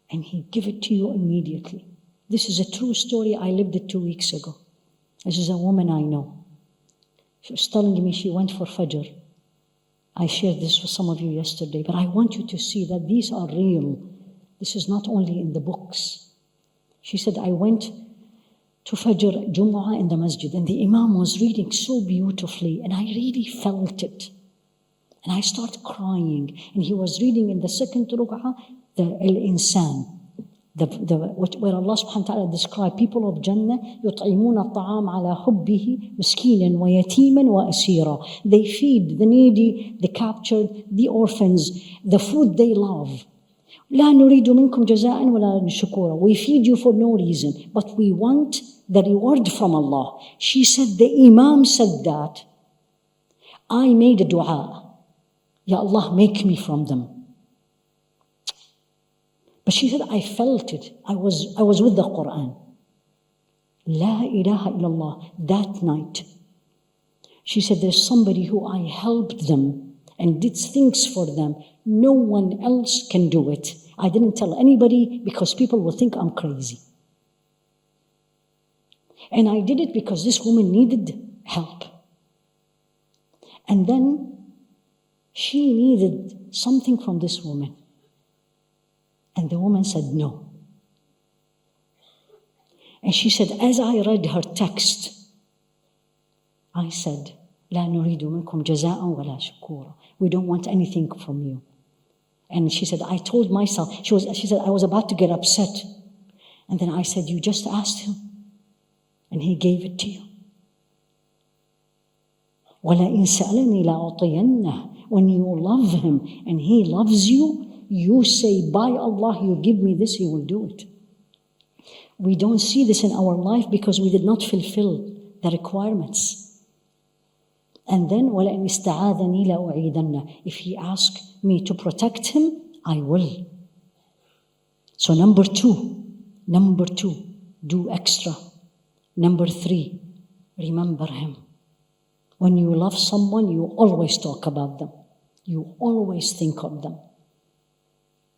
and He give it to you immediately. This is a true story. I lived it 2 weeks ago. This is a woman I know. She was telling me she went for Fajr. I shared this with some of you yesterday, but I want you to see that these are real. This is not only in the books. She said, I went to Fajr Jumu'ah in the masjid, and the Imam was reading so beautifully, and I really felt it. And I started crying, and he was reading in the second ruk'ah, the Al-Insan, where Allah subhanahu wa ta'ala described people of Jannah, يُطْعِمُونَ الطَّعَامَ عَلَى حُبِّهِ مِسْكِينًا وَيَتِيمًا وَأَسِيرًا. They feed the needy, the captured, the orphans, the food they love. لا نريد منكم جزاء ولا شكورا. We feed you for no reason, but we want the reward from Allah. She said, the Imam said that. I made a dua. Ya Allah, make me from them. But she said, I felt it. I was with the Quran. La ilaha illallah. That night, she said, there's somebody who I helped them and did things for them. No one else can do it. I didn't tell anybody because people will think I'm crazy. And I did it because this woman needed help. And then she needed something from this woman. And the woman said no. And she said, as I read her text, I said, لا نريد منكم جزاء ولا شكورا. We don't want anything from you. And she said, I told myself, she said, I was about to get upset. And then I said, you just asked him, and he gave it to you. وَلَئِنْ سَأَلَنِي لَأُعْطِيَنَّهُ. When you love him and he loves you, you say, by Allah, you give me this, he will do it. We don't see this in our life because we did not fulfill the requirements. And then, وَلَئِنْ اسْتَعَاذَنِي لَأُعِيدَنَّهُ. If he asks me to protect him, I will. So number two, do extra. Number 3, remember him. When you love someone, you always talk about them. You always think of them.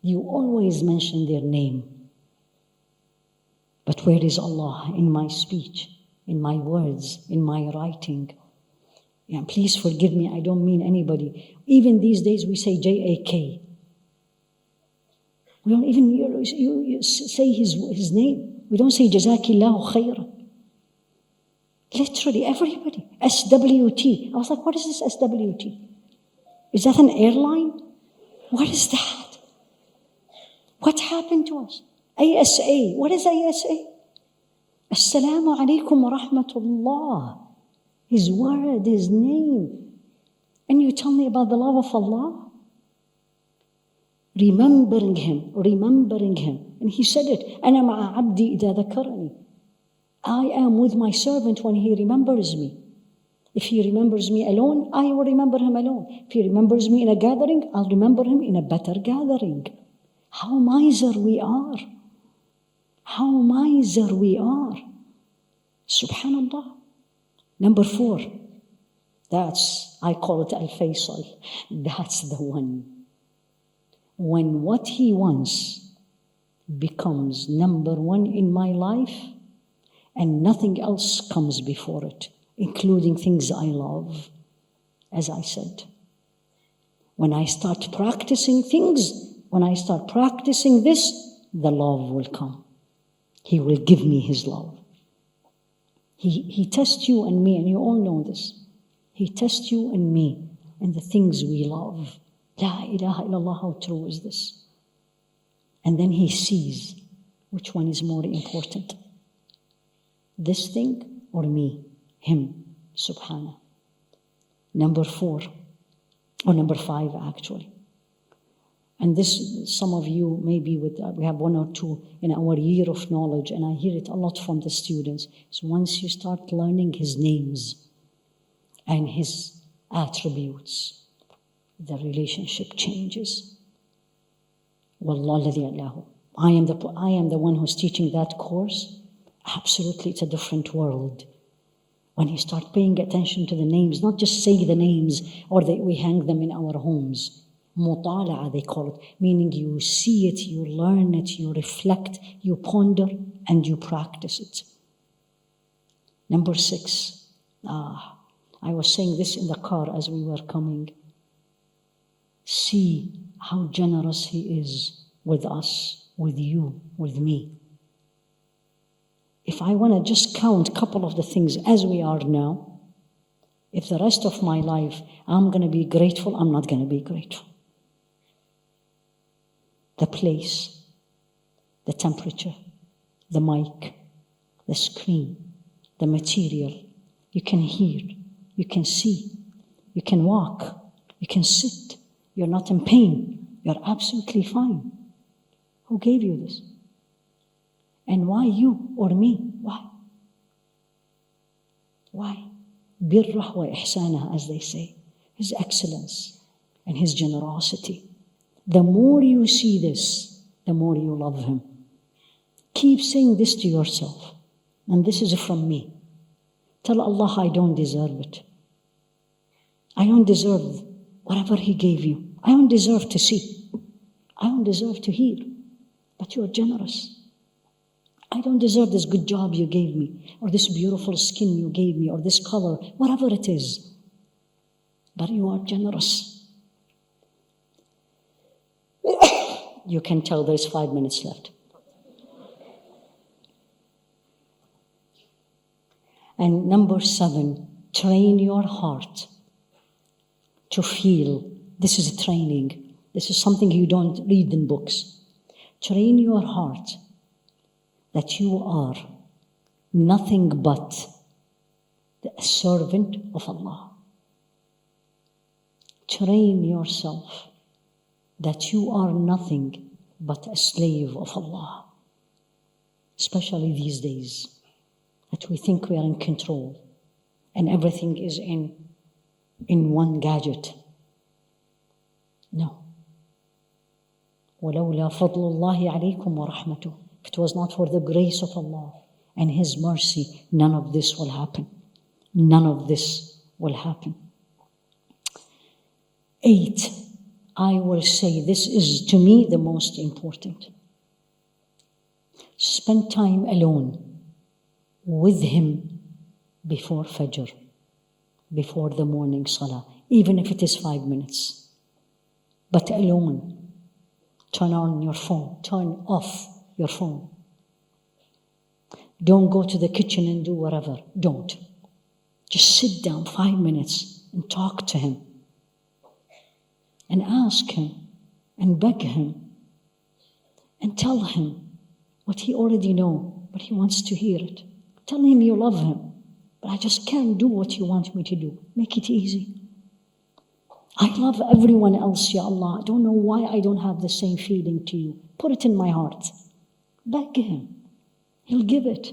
You always mention their name. But where is Allah in my speech, in my words, in my writing? Yeah, please forgive me, I don't mean anybody. Even these days we say J-A-K. We don't even you say his name. We don't say Jazakillahu khayran. Literally everybody. SWT. I was like, what is this SWT? Is that an airline? What is that? What happened to us? ASA. What is ASA? Assalamu alaikum wa rahmatullah. His word, his name. And you tell me about the love of Allah? Remembering him. And he said it. أَنَا مَعَ عَبْدِي إِذَا ذَكَرَنِي. I am with my servant when he remembers me. If he remembers me alone, I will remember him alone. If he remembers me in a gathering, I'll remember him in a better gathering. How miser we are. How miser we are. Subhanallah. Number 4. I call it Al-Faisal. That's the one. When what he wants becomes number 1 in my life, and nothing else comes before it, including things I love, as I said. When I start practicing things, when I start practicing this, the love will come. He will give me his love. He tests you and me, and you all know this. He tests you and me and the things we love. La ilaha illallah, how true is this? And then he sees which one is more important. This thing or me, him, subhanahu. Number 4, or number 5 actually. And this, some of you maybe we have 1 or 2 in our year of knowledge, and I hear it a lot from the students. So once you start learning his names and his attributes, the relationship changes. Wallah alladhi allahu. I am the one who's teaching that course. Absolutely, it's a different world. When you start paying attention to the names, not just say the names or we hang them in our homes. Mutala'a, they call it, meaning you see it, you learn it, you reflect, you ponder, and you practice it. Number 6. I was saying this in the car as we were coming. See how generous he is with us. with you, with me. If I want to just count a couple of the things as we are now, if the rest of my life I'm going to be grateful, I'm not going to be grateful. The place, the temperature, the mic, the screen, the material. You can hear, you can see, you can walk, you can sit. You're not in pain. You're absolutely fine. Who gave you this? And why you or me? Why? Why? Birrah wa ihsanah, as they say. His excellence and his generosity. The more you see this, the more you love him. Keep saying this to yourself. And this is from me. Tell Allah, I don't deserve it. I don't deserve whatever he gave you. I don't deserve to see. I don't deserve to hear. But you are generous. I don't deserve this good job you gave me, or this beautiful skin you gave me, or this color, whatever it is. But you are generous. You can tell there's 5 minutes left. And number 7, train your heart to feel. This is a training. This is something you don't read in books. Train your heart that you are nothing but a servant of Allah. Train yourself that you are nothing but a slave of Allah. Especially these days, that we think we are in control and everything is in one gadget. No. وَلَوْلَا فَضْلُ اللَّهِ عَلَيْكُمْ وَرَحْمَتُهُ. If it was not for the grace of Allah and his mercy, none of this will happen. None of this will happen. 8, I will say this is to me the most important. Spend time alone with him before Fajr, before the morning Salah, even if it is 5 minutes. But alone. Turn on your phone. Turn off your phone. Don't go to the kitchen and do whatever. Don't. Just sit down 5 minutes and talk to him. And ask him and beg him and tell him what he already knows, but he wants to hear it. Tell him you love him, but I just can't do what you want me to do. Make it easy. I love everyone else, Ya Allah. I don't know why I don't have the same feeling to you. Put it in my heart. Beg him. He'll give it.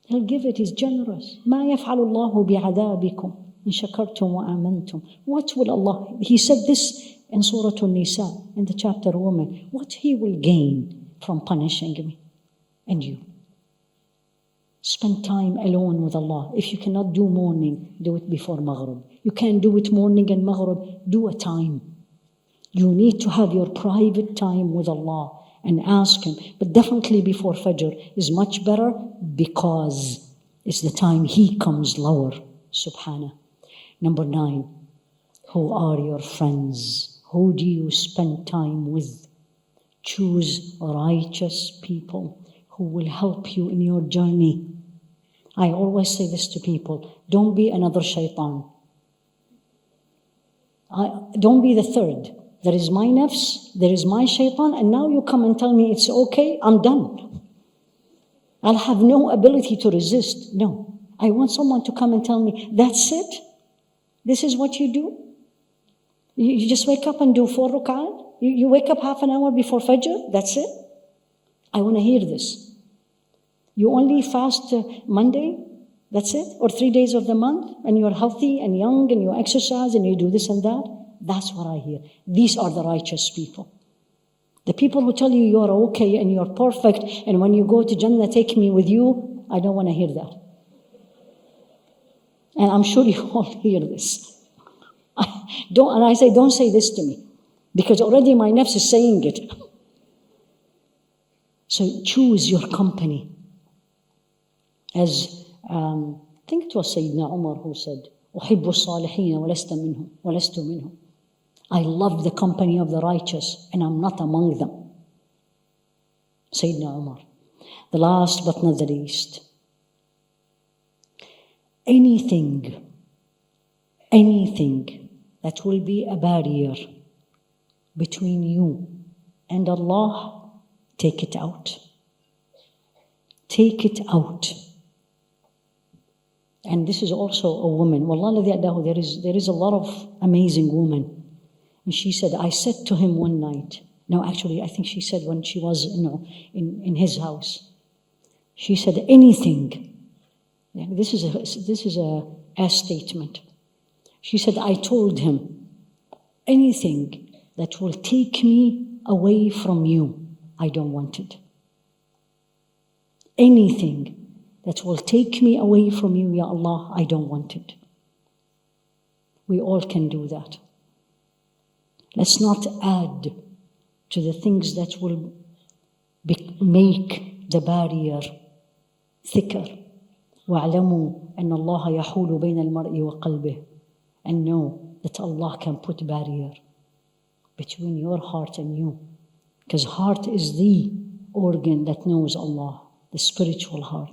He'll give it. He's generous. ما يفعل الله بعذابكم إن شكرتم وآمنتم. What will Allah... He said this in Surah An-Nisa, in the chapter Women. What he will gain from punishing me and you. Spend time alone with Allah. If you cannot do morning, do it before Maghrib. You can't do it morning and Maghrib, do a time. You need to have your private time with Allah and ask him. But definitely before Fajr is much better because it's the time he comes lower. Subhanah. Number 9, who are your friends? Who do you spend time with? Choose righteous people who will help you in your journey. I always say this to people. Don't be another shaitan. Don't be the third. There is my nafs, there is my shaitan, and now you come and tell me it's okay, I'm done. I'll have no ability to resist. No. I want someone to come and tell me, that's it? This is what you do? You just wake up and do 4 rak'at? You wake up half an hour before Fajr? That's it? I want to hear this. You only fast Monday? That's it? Or 3 days of the month? And you're healthy and young and you exercise and you do this and that? That's what I hear. These are the righteous people. The people who tell you you're okay and you're perfect and when you go to Jannah, take me with you, I don't want to hear that. And I'm sure you all hear this. And I say, don't say this to me. Because already my nafs is saying it. So choose your company. As I think it was Sayyidina Umar who said, أُحِبُّ الصَّالِحِينَ وَلَسْتُ مِنْهُمْ. I love the company of the righteous and I'm not among them. Sayyidina Umar. The last but not the least. Anything that will be a barrier between you and Allah, take it out. Take it out. And this is also a woman. Wallah, there is a lot of amazing women. And she said, I said to him one night, no, actually, I think she said when she was in his house, she said, anything. This is a statement. She said, I told him, anything that will take me away from you, I don't want it. Anything that will take me away from you, Ya Allah, I don't want it. We all can do that. Let's not add to the things that will make the barrier thicker. وَاعْلَمُوا أَنَّ اللَّهَ يَحُولُ بَيْنَ الْمَرْءِ وَقَلْبِهِ. And know that Allah can put barrier between your heart and you. Because heart is the organ that knows Allah, the spiritual heart.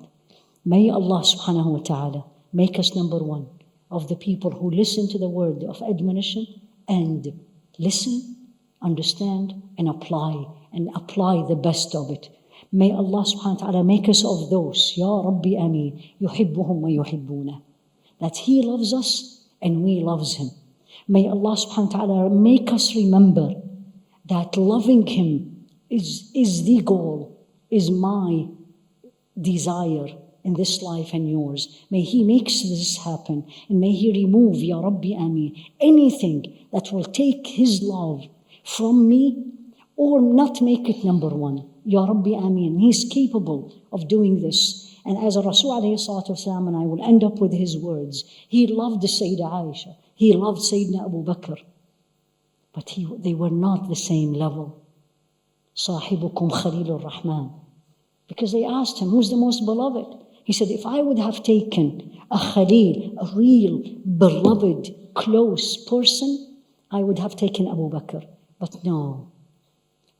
May Allah subhanahu wa ta'ala make us number one of the people who listen to the word of admonition and listen, understand, and apply the best of it. May Allah subhanahu wa ta'ala make us of those, Ya Rabbi Ameen, yuhibbuhum wa yuhibbuna, that He loves us and we loves Him. May Allah subhanahu wa ta'ala make us remember that loving Him is the goal, is my desire in this life and yours. May He makes this happen, and may He remove, Ya Rabbi Ameen, anything that will take His love from me or not make it number one. Ya Rabbi Ameen. He's capable of doing this. And as a Rasul alayhi salatu wasalam, and I will end up with his words, he loved the Sayyidah Aisha, he loved Sayyidina Abu Bakr, but they were not the same level. Sahibukum Khalilur Rahman. Because they asked him, who's the most beloved? He said, if I would have taken a Khalil, a real beloved, close person, I would have taken Abu Bakr. But no,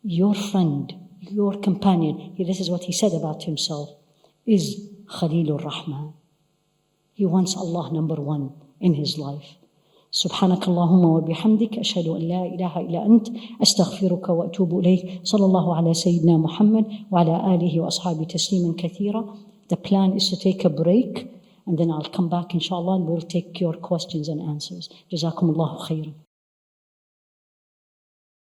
your friend, your companion, this is what he said about himself, is Khalilur Rahman. He wants Allah number one in his life. سبحانك اللهم وبحمدك أشهد أن لا إله إلا أنت أستغفرك وأتوب إليك صلى الله على سيدنا محمد وعلى آله وأصحابه تسليما كثيرا. The plan is to take a break and then I'll come back inshallah and we'll take your questions and answers. جزاكم الله خيرا.